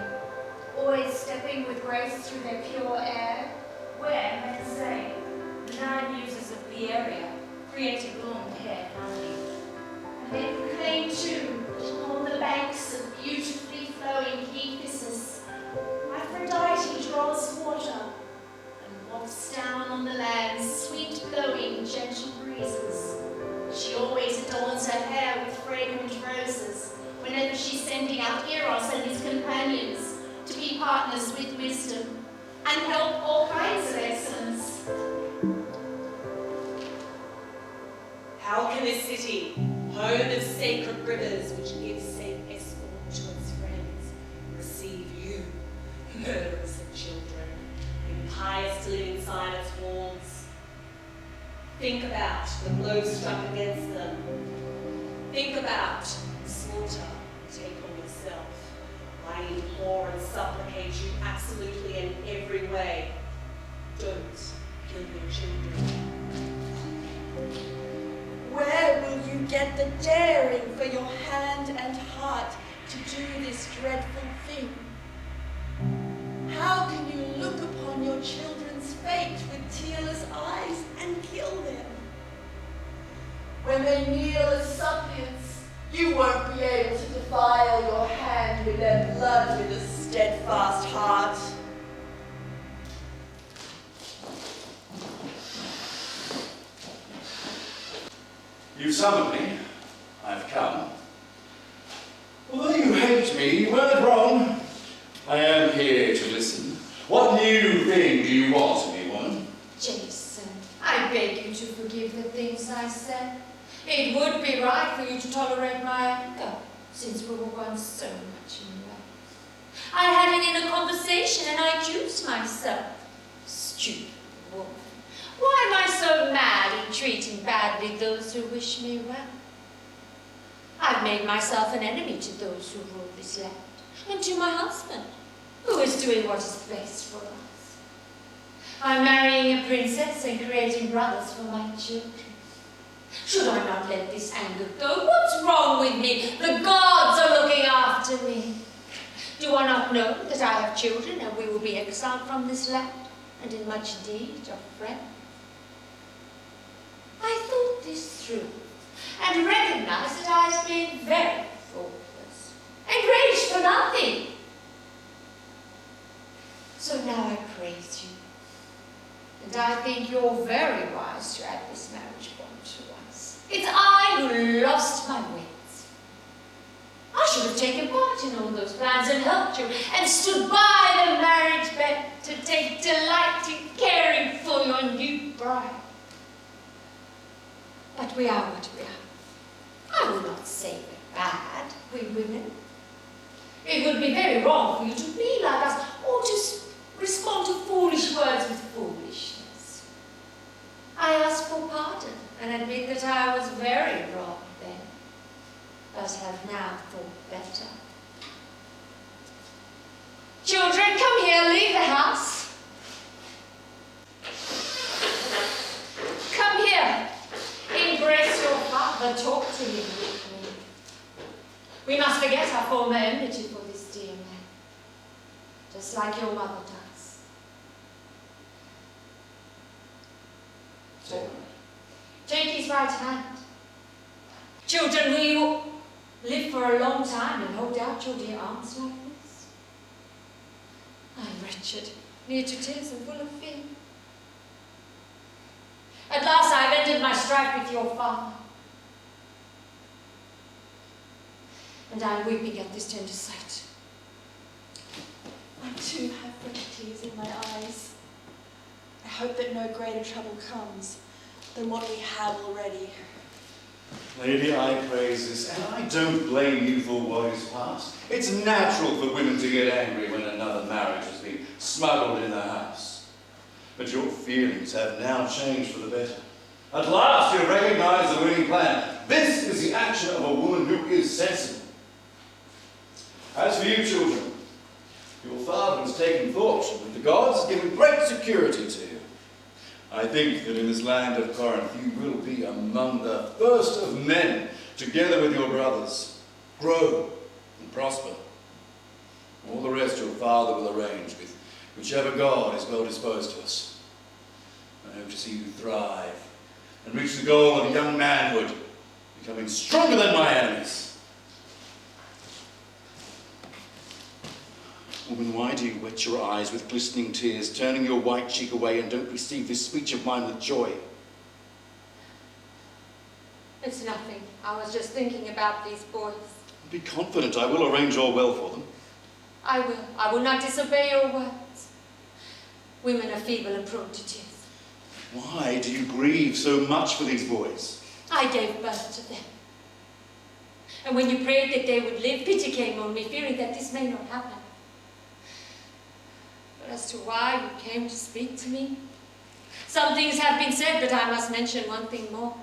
always stepping with grace through their pure air, where, men say, the 9 muses of the area created long-haired honey. And they proclaim too that along the banks of beautifully flowing Heathessus, Aphrodite draws water and wafts down on the land's sweet-blowing, gentle breezes. She always adorns her hair with fragrant roses whenever she's sending out Eros and his companions to be partners with wisdom and help all kinds of excellence. How can this city, home of sacred rivers which gives safe escort to its friends, receive you, murderers of children, impious to live inside its walls? Think about the blows struck against them. Think about the slaughter you take on yourself. I implore and supplicate you absolutely in every way. Don't kill your children. Where will you get the daring for your hand and heart to do this dreadful thing? How can you look upon your children's fate with tearless eyes and kill them? When they kneel as suppliants, you won't be able to defile your hand with their blood with a steadfast heart. You summoned me. I've come. Although you hate me, you weren't wrong. I am here to listen. What new thing do you want of me, woman? Jason, I beg you to forgive the things I said. It would be right for you to tolerate my anger, since we were once so much in love. I had an inner conversation and I accused myself. Stupid woman. Why am I so mad in treating badly those who wish me well? I've made myself an enemy to those who rule this land, and to my husband, who is doing what is best for us. I'm marrying a princess and creating brothers for my children. Should I not let this anger go? What's wrong with me? The gods are looking after me. Do I not know that I have children and we will be exiled from this land and in much need of friends? I thought this through and recognized that I had been very thoughtless and raged for nothing. So now I praise you, and I think you're very wise to add this marriage bond to us. It's I who lost my wits. I should have taken part in all those plans and helped you, and stood by the marriage bed to take delight in caring for your new bride. But we are what we are. I will not say we're bad, we women. It would be very wrong for you to be like us, or to respond to foolish words with foolishness. I ask for pardon and admit that I was very wrong then, but have now thought better. Children, come here, leave the house. Come here, embrace your father, talk to him with me. We must forget our former enmity for this dear man, just like your mother does. Take his right hand. Children, will you live for a long time and hold out your dear arms like this? I'm wretched, near to tears and full of fear. At last I have ended my strife with your father, and I am weeping at this tender sight. I too have fresh tears in my eyes. I hope that no greater trouble comes than what we have already. Lady, I praise this, and I don't blame you for what is past. It's natural for women to get angry when another marriage has been smuggled in the house. But your feelings have now changed for the better. At last you recognize the winning plan. This is the action of a woman who is sensible. As for you, children, your father has taken thought, and the gods have given great security to you. I think that in this land of Corinth you will be among the first of men, together with your brothers. Grow and prosper. All the rest your father will arrange with whichever god is well disposed to us. I hope to see you thrive and reach the goal of young manhood, becoming stronger than my enemies. Woman, why do you wet your eyes with glistening tears, turning your white cheek away, and don't receive this speech of mine with joy? It's nothing. I was just thinking about these boys. Be confident, I will arrange all well for them. I will. I will not disobey your words. Women are feeble and prone to tears. Why do you grieve so much for these boys? I gave birth to them. And when you prayed that they would live, pity came on me, fearing that this may not happen. But as to why you came to speak to me, some things have been said, but I must mention one thing more.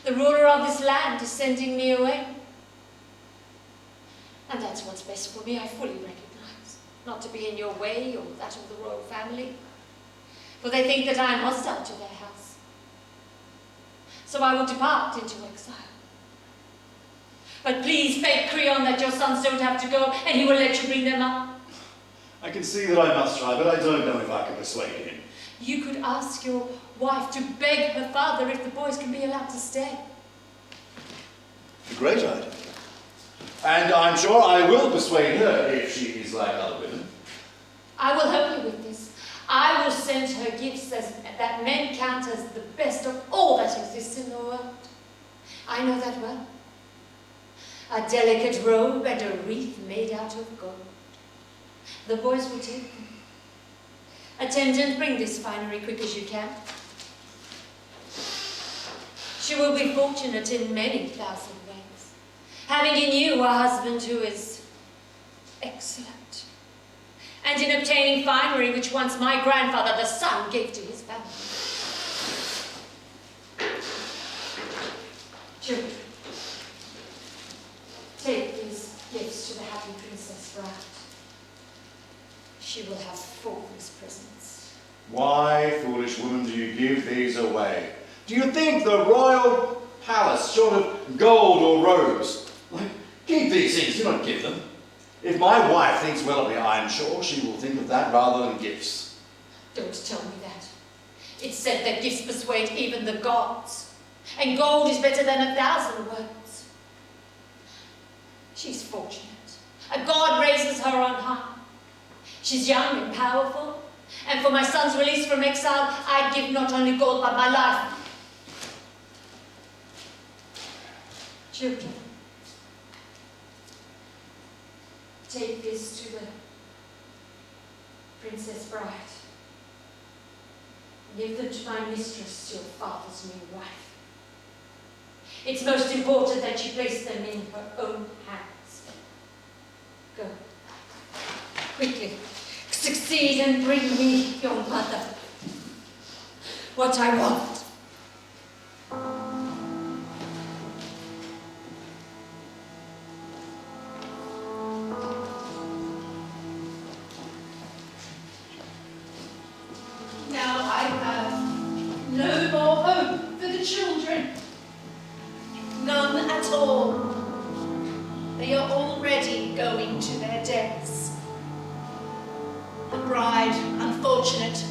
The ruler of this land is sending me away. And that's what's best for me, I fully recognize. Not to be in your way or that of the royal family. For they think that I am hostile to their house. So I will depart into exile. But please beg Creon that your sons don't have to go, and he will let you bring them up. I can see that I must try, but I don't know if I can persuade him. You could ask your wife to beg her father if the boys can be allowed to stay. A great idea. And I'm sure I will persuade her if she is like other women. I will help you with this. I will send her gifts that men count as the best of all that exists in the world. I know that well. A delicate robe and a wreath made out of gold. The boys will take them. Attendant, bring this finery quick as you can. She will be fortunate in many thousand ways, having in you a husband who is excellent, and in obtaining finery which once my grandfather, the son, gave to his family. Children, take these gifts to the happy princess bride. She will have faultless presents. Why, foolish woman, do you give these away? Do you think the royal palace short of gold or robes? Like, keep these things, do not give them. If my wife thinks well of me, I am sure she will think of that rather than gifts. Don't tell me that. It's said that gifts persuade even the gods, and gold is better than 1,000 words. She's fortunate. A god raises her on high. She's young and powerful, and for my son's release from exile, I'd give not only gold but my life. Children, take this to the Princess Bride. Give them to my mistress, your father's new wife. It's most important that she place them in her own hands. Go. Quickly. Succeed and bring me your mother. What I want. Now I have no more hope for the children. None at all. They are already going to their deaths. The bride, unfortunate,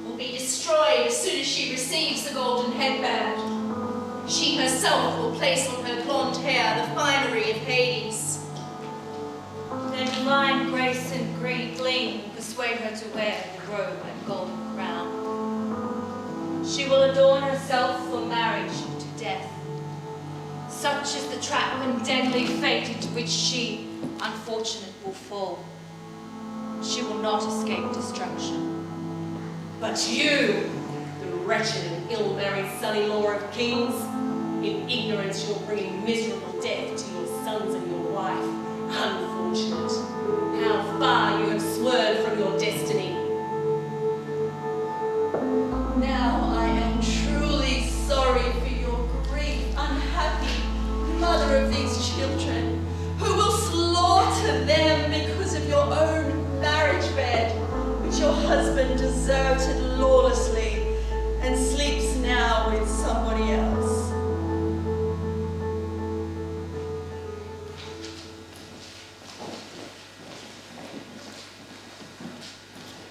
will be destroyed as soon as she receives the golden headband. She herself will place on her blonde hair the finery of Hades. Their divine grace and great gleam will persuade her to wear the robe and golden crown. She will adorn herself for marriage to death. Such is the trap and deadly fate into which she, unfortunate, will fall. She will not escape destruction. But you, the wretched and ill-married son-in-law of kings, in ignorance you're bringing miserable death to your sons and your wife. Unfortunate. How far you have swerved from your destiny. Now I am truly sorry for your grief, unhappy mother of these children, who will slaughter them because of your own marriage bed, which your husband deserted lawlessly and sleeps now with somebody else.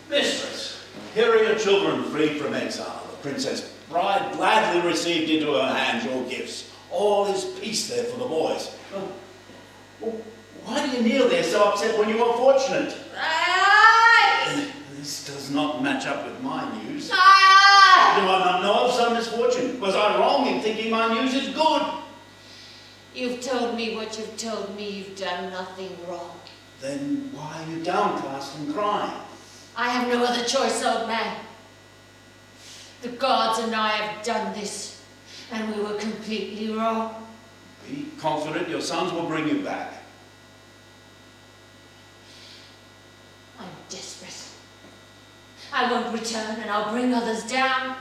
Mistress, here are your children freed from exile. The Princess Bride gladly received into her hands your gifts. All is peace there for the boys. Well, why do you kneel there so upset when you are fortunate? This does not match up with my news. Do I not know of some misfortune? Was I wrong in thinking my news is good? You've told me what you've told me. You've done nothing wrong. Then why are you downcast and crying? I have no other choice, old man. The gods and I have done this, and we were completely wrong. Be confident your sons will bring you back. I'm desperate. I won't return, and I'll bring others down.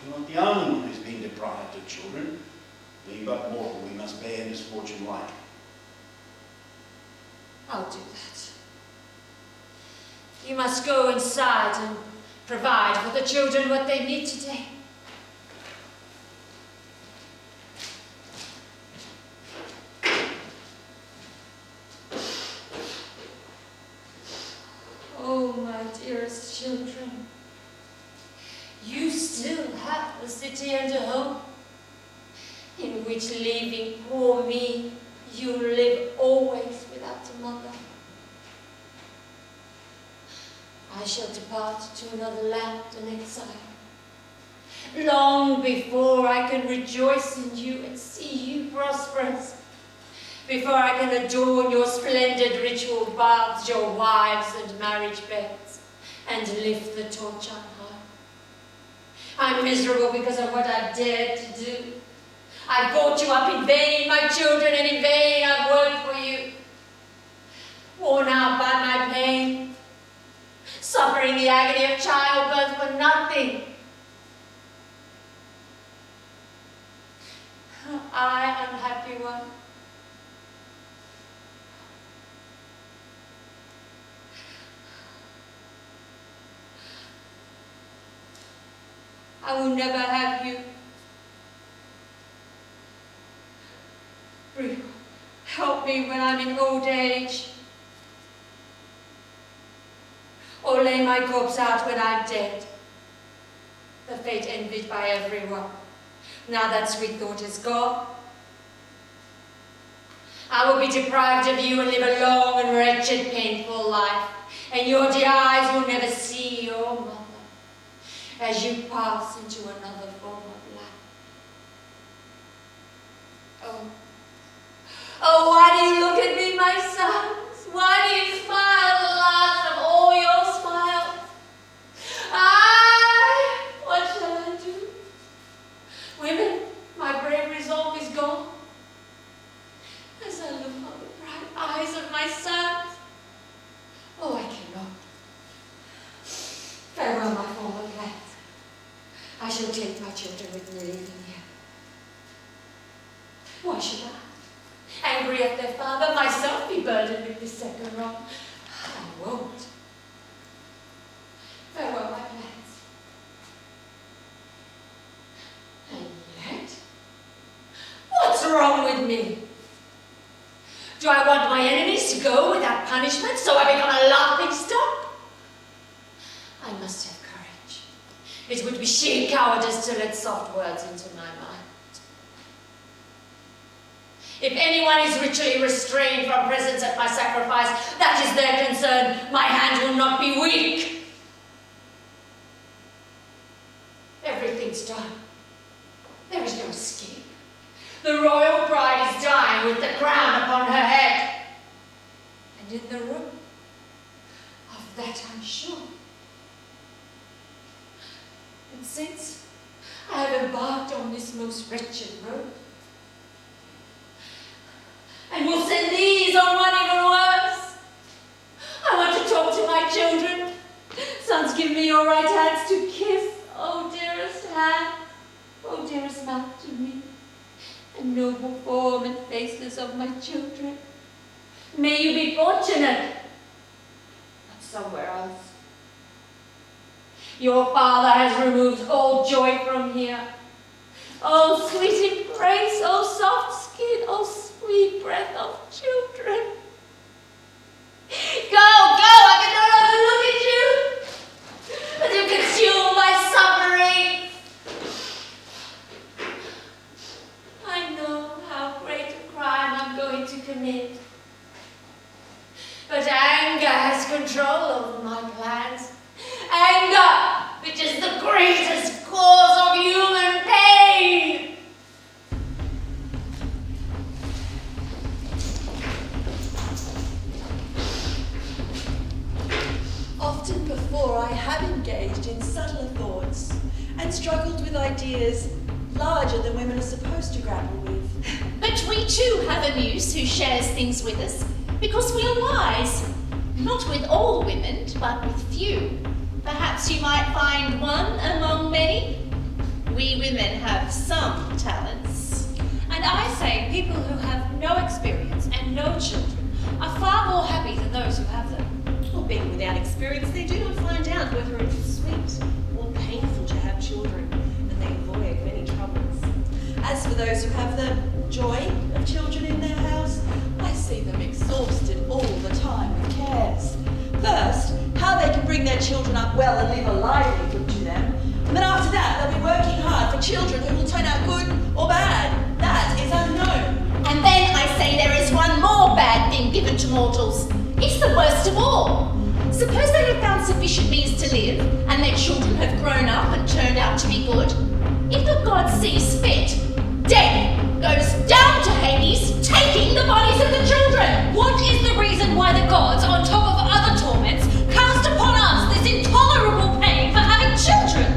You're not the only one who's been deprived of children. Being but mortal, we must bear misfortune like. I'll do that. You must go inside and provide for the children what they need today. Oh, my dearest children, you still have a city and a home in which, leaving poor me, you live always without a mother. I shall depart to another land and exile, long before I can rejoice in you and see you prosperous, before I can adorn your splendid ritual baths, your wives and marriage beds, and lift the torch on high. I'm miserable because of what I've dared to do. I've brought you up in vain, my children, and in vain I've worked for you. Worn out by my pain, suffering the agony of childbirth for nothing. I, unhappy one, I will never have you. Help help me when I'm in old age. Or lay my corpse out when I'm dead. The fate envied by everyone. Now that sweet thought is gone, I will be deprived of you and live a long and wretched, painful life, and your dear eyes will never see your mother as you pass into another form of life. Oh, why do you look at me, my sons? Why do you smile the last of all your smiles? What shall I do? Women, my brave resolve is gone. As I look on the bright eyes of my sons, oh, I cannot. Farewell, my former plans. I shall take my children with me leaving here. Why should I, angry at their father, myself be burdened with this second wrong? I won't. Farewell, my plans. And yet, what's wrong with me? Do I want my enemies to go without punishment, so I become a laughingstock? I must have courage. It would be sheer cowardice to let soft words into my mind. If anyone is ritually restrained from presence at my sacrifice, that is their concern. My hand will not be weak. Everything's done. There is no escape. The royal bride is dying with the crown upon her head. And in the room, of that I'm sure. And since I have embarked on this most wretched road, and will send these on one even worse, I want to talk to my children. Sons, give me your right hands to kiss. Oh, dearest hand, oh, dearest mouth to me, and noble form and faces of my children. May you be fortunate, but somewhere else. Your father has removed all joy from here. Oh, sweet embrace, oh, soft skin, oh, sweet breath of children. Go, I can no longer look at you, as you consume my suffering. I know how great a crime I'm going to commit, but anger has control over my plans. Anger, which is the greatest cause of human pain. Often before I have engaged in subtler thoughts and struggled with ideas larger than women are supposed to grapple with. But we too have a muse who shares things with us, because we are wise. Not with all women, but with few. Perhaps you might find one among many. We women have some talents. And I say people who have no experience and no children are far more happy than those who have them. Well, being without experience, they do not find out whether it is sweet or painful to have children, and they avoid many troubles. As for those who have the joy of children in their house, I see them exhausted all the time with cares. First, how they can bring their children up well and leave a livelihood to them. And then after that, they'll be working hard for children who will turn out good or bad. That is unknown. And then I say there is one more bad thing given to mortals. It's the worst of all. Suppose they have found sufficient means to live, and their children have grown up and turned out to be good. If the god sees fit, death goes down to Hades, taking the bodies of the children. What is the reason why the gods, on top of other torments, cast upon us this intolerable pain for having children?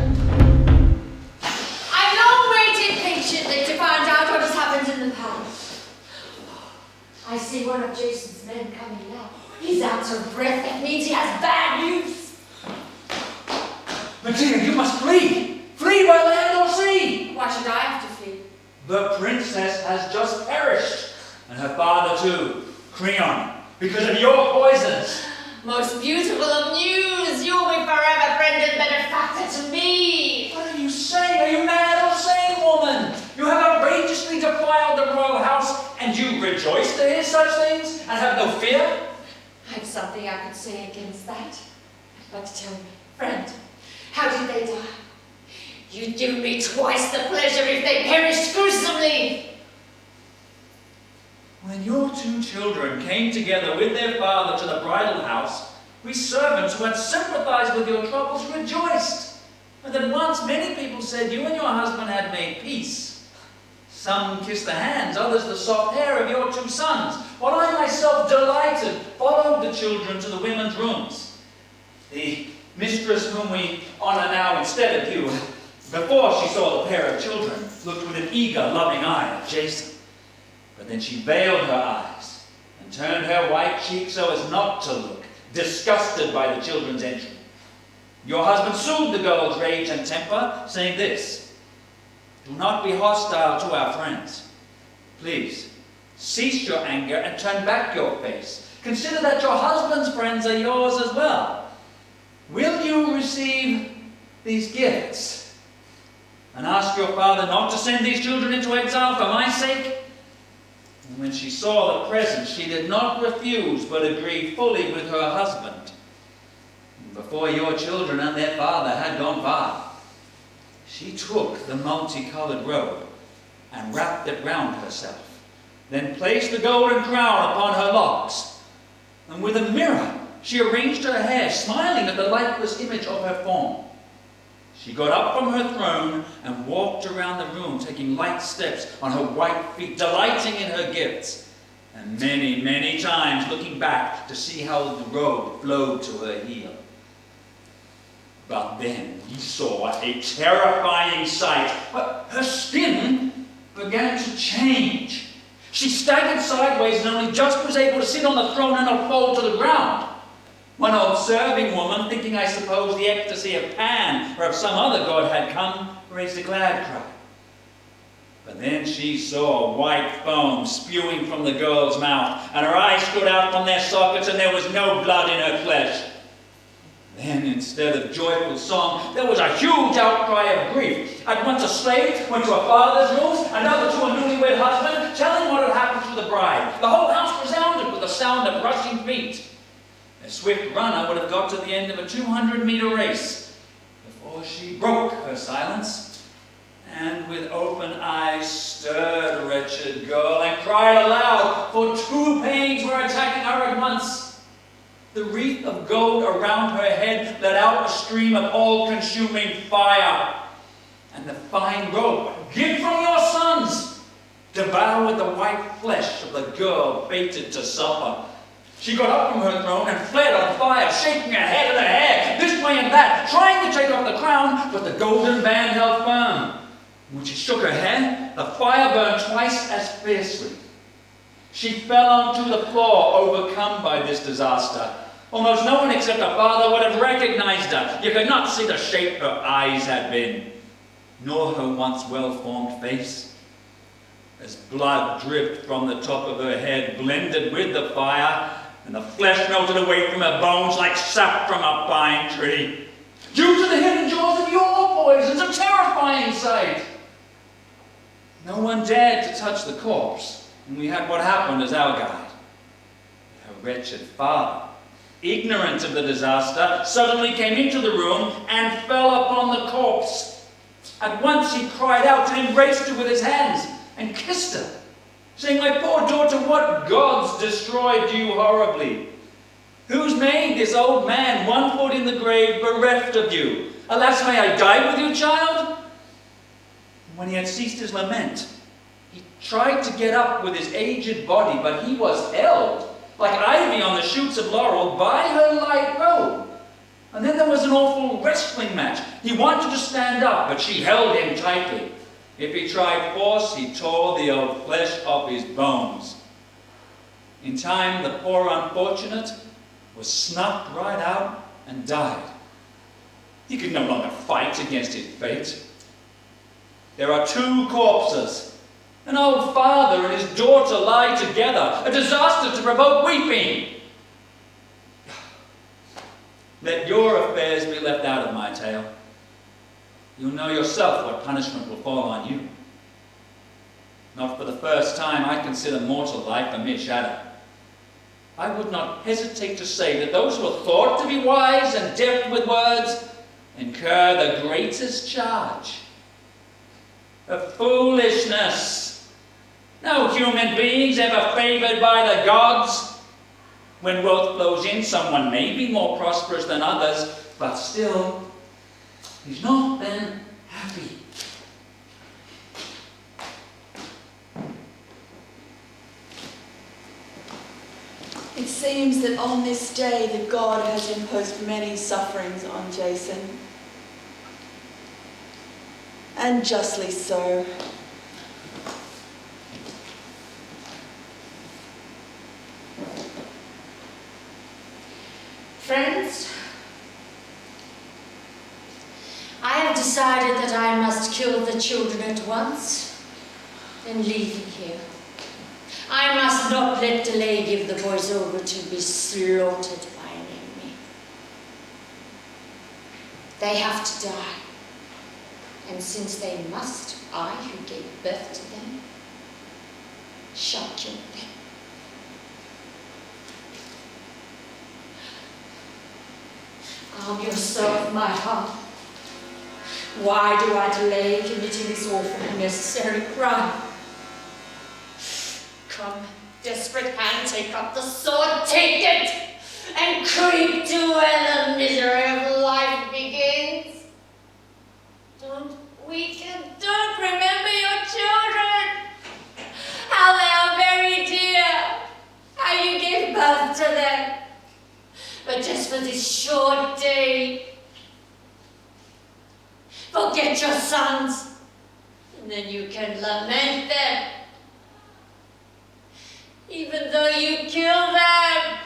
I've long waited patiently to find out what has happened in the palace. I see one of Jason's men coming now. He's out of breath. That means he has bad news. Medea, you must flee! Flee by land or sea! Why should I have to flee? The princess has just perished, and her father too, Creon, because of your poisons. Most beautiful of news, you'll be forever friend and benefactor to me. What are you saying? Are you mad or sane, woman? You have outrageously defiled the royal house, and you rejoice to hear such such things and have no fear? I've something I could say against that. But tell me, friend, how did they die? You'd do me twice the pleasure if they perished gruesomely. When your two children came together with their father to the bridal house, we servants who had sympathized with your troubles rejoiced. And at once many people said you and your husband had made peace. Some kissed the hands, others the soft hair of your two sons, while I myself, delighted, followed the children to the women's rooms. The mistress whom we honor now instead of you, before she saw the pair of children, looked with an eager, loving eye at Jason. But then she veiled her eyes and turned her white cheek so as not to look, disgusted by the children's entry. Your husband soothed the girl's rage and temper, saying this: "Do not be hostile to our friends. Please, cease your anger and turn back your face. Consider that your husband's friends are yours as well. Will you receive these gifts? And ask your father not to send these children into exile for my sake?" And when she saw the present, she did not refuse, but agreed fully with her husband. And before your children and their father had gone far, she took the multicolored robe and wrapped it round herself, then placed the golden crown upon her locks, and with a mirror she arranged her hair, smiling at the lifeless image of her form. She got up from her throne and walked around the room, taking light steps on her white feet, delighting in her gifts, and many, many times looking back to see how the robe flowed to her heel. But then he saw a terrifying sight. Her skin began to change. She staggered sideways and only just was able to sit on the throne and not fall to the ground. One old serving woman, thinking I suppose the ecstasy of Pan or of some other god had come, raised a glad cry. But then she saw white foam spewing from the girl's mouth, and her eyes stood out from their sockets, and there was no blood in her flesh. Then, instead of joyful song, there was a huge outcry of grief. At once a slave went to her father's rooms, another to a newlywed husband, telling what had happened to the bride. The whole house resounded with the sound of rushing feet. A swift runner would have got to the end of a 200-meter race before she broke her silence, and with open eyes stirred the wretched girl and cried aloud, for two pains were attacking her at once. The wreath of gold around her head let out a stream of all-consuming fire, and the fine robe, "Give from your sons," devoured the white flesh of the girl fated to suffer. She got up from her throne and fled on fire, shaking her head and her hair, this way and that, trying to take off the crown, but the golden band held firm. When she shook her head, the fire burned twice as fiercely. She fell onto the floor, overcome by this disaster. Almost no one except her father would have recognized her. You could not see the shape her eyes had been, nor her once well-formed face. As blood dripped from the top of her head, blended with the fire, and the flesh melted away from her bones like sap from a pine tree. Due to the hidden jaws of your poisons, a terrifying sight. No one dared to touch the corpse, and we had what happened as our guide. Her wretched father, ignorant of the disaster, suddenly came into the room and fell upon the corpse. At once he cried out and embraced her with his hands and kissed her, saying, "My poor daughter, what gods destroyed you horribly? Who's made this old man 1 foot in the grave, bereft of you? Alas, may I die with you, child?" And when he had ceased his lament, he tried to get up with his aged body, but he was held, like ivy on the shoots of laurel, by her light robe. And then there was an awful wrestling match. He wanted to stand up, but she held him tightly. If he tried force, he tore the old flesh off his bones. In time, the poor unfortunate was snuffed right out and died. He could no longer fight against his fate. There are 2 corpses. An old father and his daughter lie together, a disaster to provoke weeping. Let your affairs be left out of my tale. You'll know yourself what punishment will fall on you. Not for the first time I consider mortal life a mere shadow. I would not hesitate to say that those who are thought to be wise and deft with words incur the greatest charge of foolishness. No human beings ever favoured by the gods. When wealth flows in, someone may be more prosperous than others, but still, he's not then happy. It seems that on this day the god has imposed many sufferings on Jason. And justly so. Friends, I have decided that I must kill the children at once and leave them here. I must not let delay give the boys over to be slaughtered by an enemy. They have to die. And since they must, I who gave birth to them shall kill them. Arm yourself, my heart. Why do I delay committing this awful and necessary crime? Come, desperate hand, take up the sword, take it, and creep to where the misery of life begins. Don't weaken, don't remember your children, how they are very dear, how you gave birth to them. But just for this short day, forget your sons, and then you can lament them. Even though you kill them,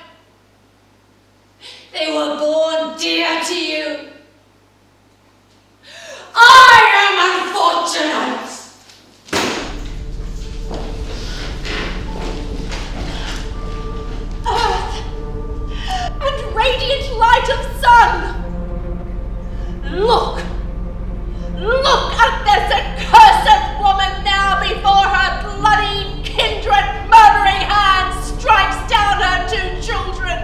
they were born dear to you. I am unfortunate. Earth and radiant light of sun. Look at this accursed woman now before her bloody, kindred, murdering hand strikes down her 2 children.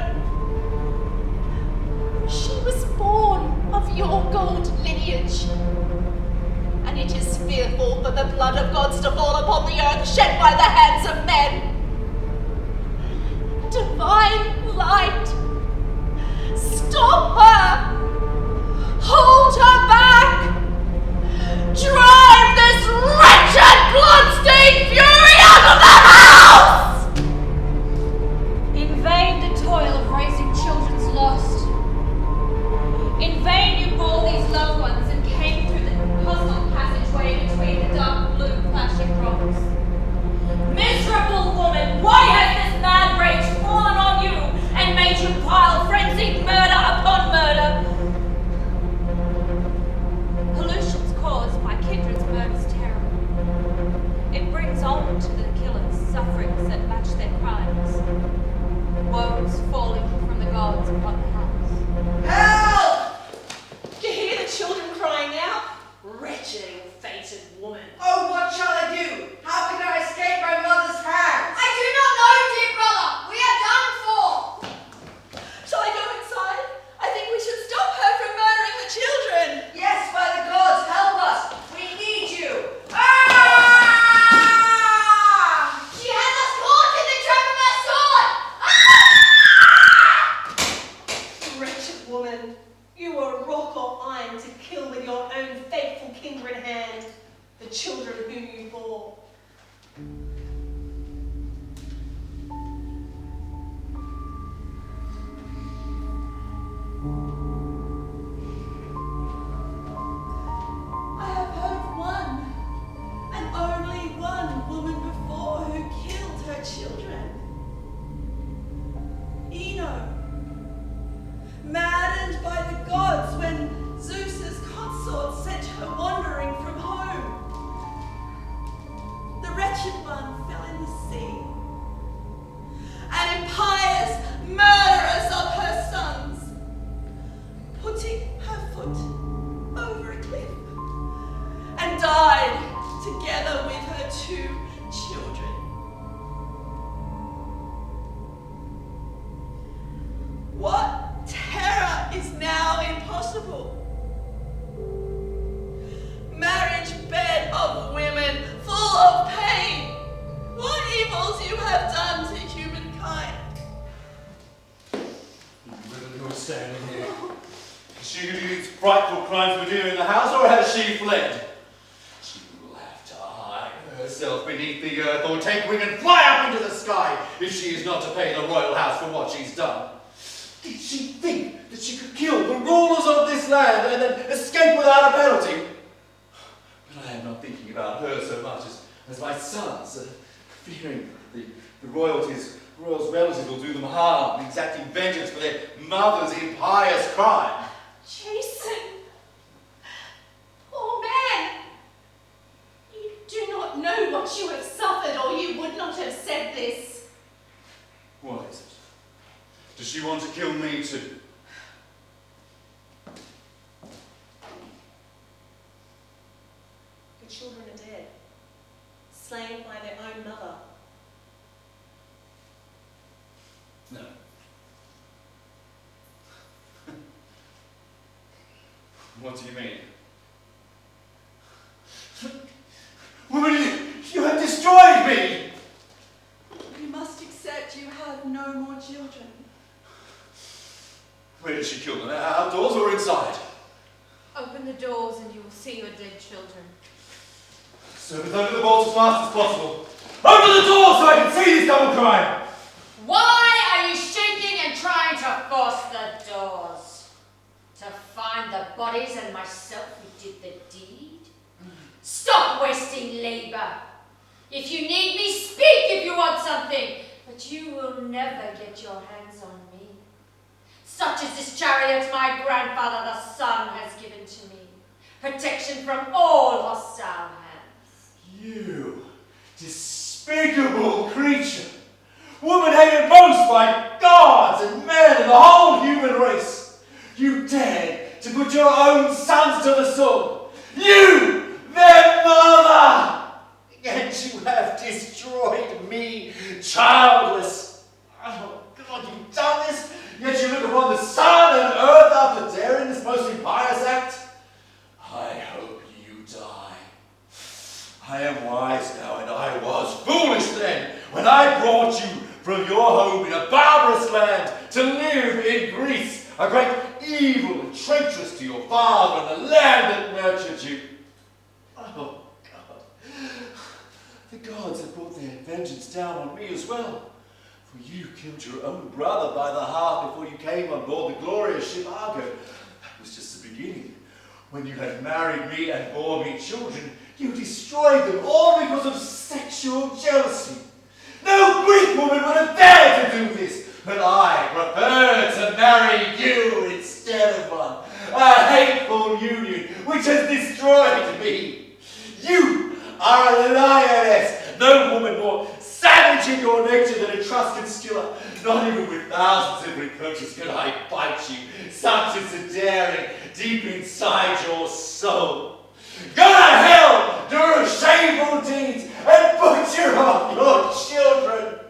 She was born of your gold lineage, and it is fearful for the blood of gods to fall upon the earth shed by the hands of men. Divine light, stop her! Hold her back! Drive this wretched blood-stained fury out of the house! In vain the toil of raising children's lost. In vain you bore these loved ones and came through the hostile passageway between the dark blue flashing rocks. Miserable woman, why has this mad rage fallen on you and made you pile frenzied murder upon murder? Pollutions caused by kindred's murder's terror. It brings on to the killers sufferings that match their crimes. Woes falling from the gods upon the house. Help! Do you hear the children crying out? Wretched, ill-fated woman. Oh, what shall I do? How can I escape my mother's hands? I do not know, dear brother. We are done for. Shall I go inside? I think we should stop her from murdering the children. Yes, by the gods, help us. We need you. Ah! She has us caught in the trap of her sword. Wretched woman, you are rock or iron to kill with your own faithful kindred hand the children whom you bore. I have heard of one, and only one woman before who killed her children. Eno, maddened by the gods when Zeus's consort sent her wandering from home. The wretched one fell in the sea. An impious murderess of her sons, putting her foot over a cliff, and died together with her 2 children. these frightful crimes were doing in the house, or has she fled? She will have to hide herself beneath the earth, or take wing and fly up into the sky, if she is not to pay the royal house for what she's done. Did she think that she could kill the rulers of this land and then escape without a penalty? But I am not thinking about her so much as my sons, fearing that the royals' relatives will do them harm, exacting vengeance for their mother's impious crime. Jason! Poor man! You do not know what you have suffered, or you would not have said this. What is it? Does she want to kill me too? Your children are dead, slain by their own mother. No. What do you mean? Woman, you have destroyed me! You must accept you have no more children. Where did she kill them? Outdoors or inside? Open the doors and you will see your dead children. Servants, open the bolts as fast as possible. Open the door so I can see this double crime! Why are you shaking and trying to force the doors? To find the bodies and myself who did the deed? Stop wasting labor. If you need me, speak if you want something, but you will never get your hands on me. Such is this chariot my grandfather the sun has given to me. Protection from all hostile hands. You despicable creature! Woman hated most by gods and men and the whole human race! You dared to put your own sons to the sword! You, their mother! And you have destroyed me, childless! Oh God, you've done this, yet you look upon the sun and earth after daring this most impious act? I hope you die. I am wise now, and I was foolish then, when I brought you from your home in a barbarous land to live in Greece, a great evil and traitorous to your father and the land that nurtured you. Oh God, the gods have brought their vengeance down on me as well. For you killed your own brother by the half before you came on board the glorious ship Aegeus. That was just the beginning. When you had married me and bore me children, you destroyed them all because of sexual jealousy. No Greek woman would have dared to do this, but I preferred to marry you instead of one. A hateful union which has destroyed me. You are a lioness, no woman more savage in your nature than Etruscan Scylla. Not even with thousands of reproaches can I bite you. Such is the daring deep inside your soul. Go to hell, do shameful deeds, and butcher up your children.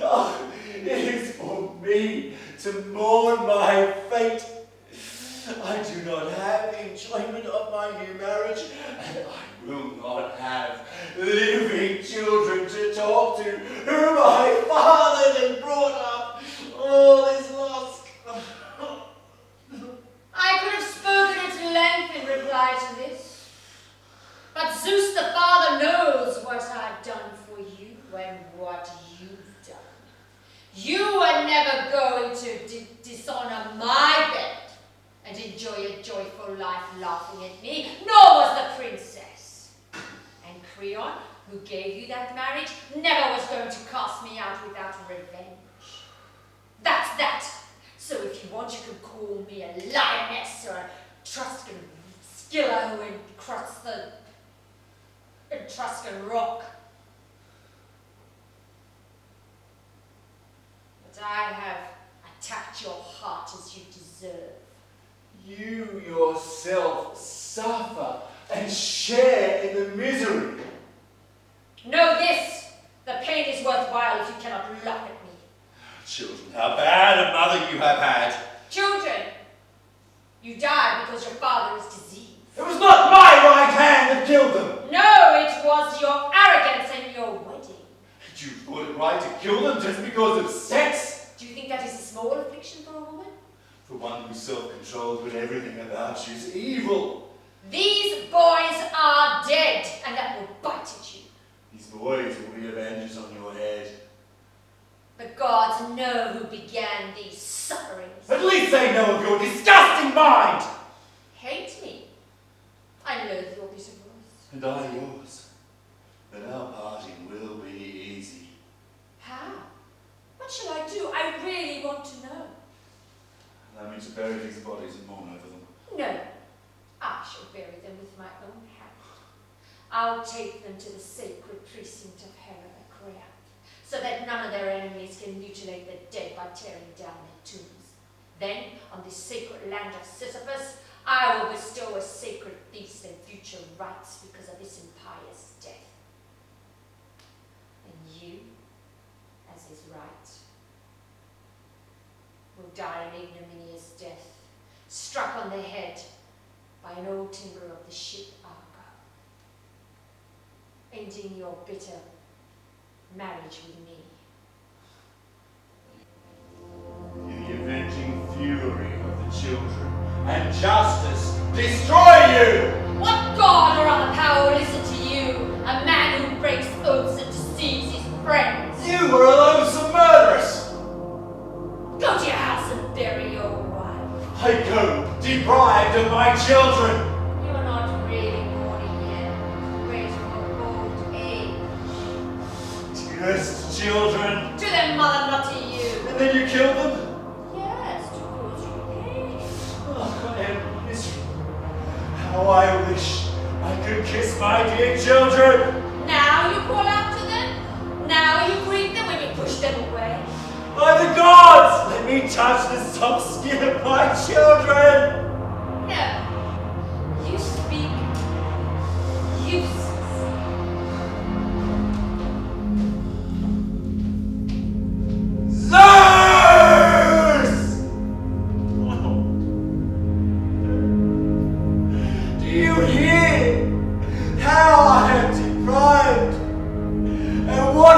Oh, it is for me to mourn my fate. I do not have enjoyment of my new marriage, and I will not have living children to talk to whom I fathered and brought up. All is lost. I could have spoken at length in reply to this, but Zeus the Father knows what I've done for you and what you've done. You are never going to dishonor my bed and enjoy a joyful life laughing at me, nor was the princess. And Creon, who gave you that marriage, never was going to cast me out without revenge. That's that. So if you want, you can call me a lioness or a Etruscan Scylla who encrusts the Etruscan rock. But I have attacked your heart as you deserve. You yourself suffer and share in the misery. Know this, the pain is worthwhile if you cannot laugh at me. Children, how bad a mother you have had. Children, you died because your father is diseased. It was not my right hand that killed them. No, it was your arrogance and your wedding. You thought it right to kill them just because of sex? Do you think that is a small affliction for a woman? For one who's self-controlled when everything about you is evil. These boys are dead, and that will bite at you. These boys will be avengers on your head. The gods know who began these sufferings. At least they know of your disgusting mind! Hate me. I loathe your bitter voice. And I yours. But our parting will be easy. How? What shall I do? I really want to know. Allow me to bury these bodies and mourn over them. No. I shall bury them with my own hand. I'll take them to the sacred precinct of Hera at Creon, so that none of their enemies can mutilate the dead by tearing down their tombs. Then, on this sacred land of Sisyphus, I will bestow a sacred feast and future rites because of this impious death. And you, as is right, will die an ignominious death, struck on the head by an old timber of the ship Argo, ending your bitter marriage with me. The avenging fury of the children and justice destroy you! What god or other power will listen to you, a man who breaks oaths and deceives his friends? You were a loathsome murderess! Go to your house and bury your wife. I go deprived of my children! You are not really mourning yet. Where's your old age? Dearest children! To their mother, not to you. And then you killed them? Yes, to cause you pain. Oh, I am miserable. How I wish I could kiss my dear children! Now you call out to them? Now you greet them when you push them away? By the gods! Let me touch the soft skin of my children! No. You speak useless. Zeus! Do you hear how I am deprived and what I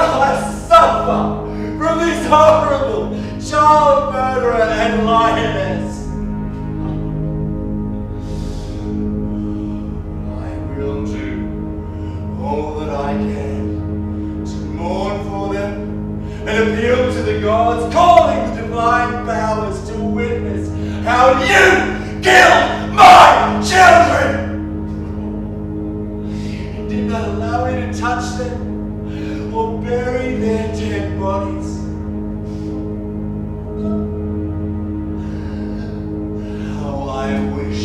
suffer from this horrible child murderer and lioness? I will do all that I can to mourn for them and appeal to the gods, calling the divine powers to witness how you killed my children! And did not allow me to touch them or bury their dead bodies. How I wish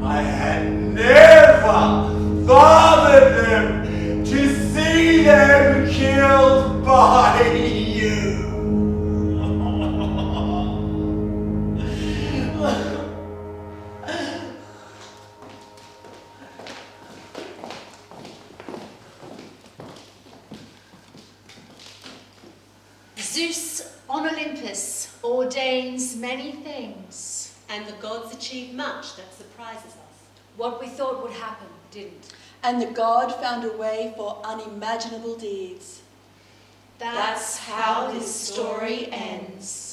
I had never fathered them to see them killed by you. Zeus on Olympus ordains many things. And the gods achieve much that surprises us. What we thought would happen didn't. And the god found a way for unimaginable deeds. That's how this story ends.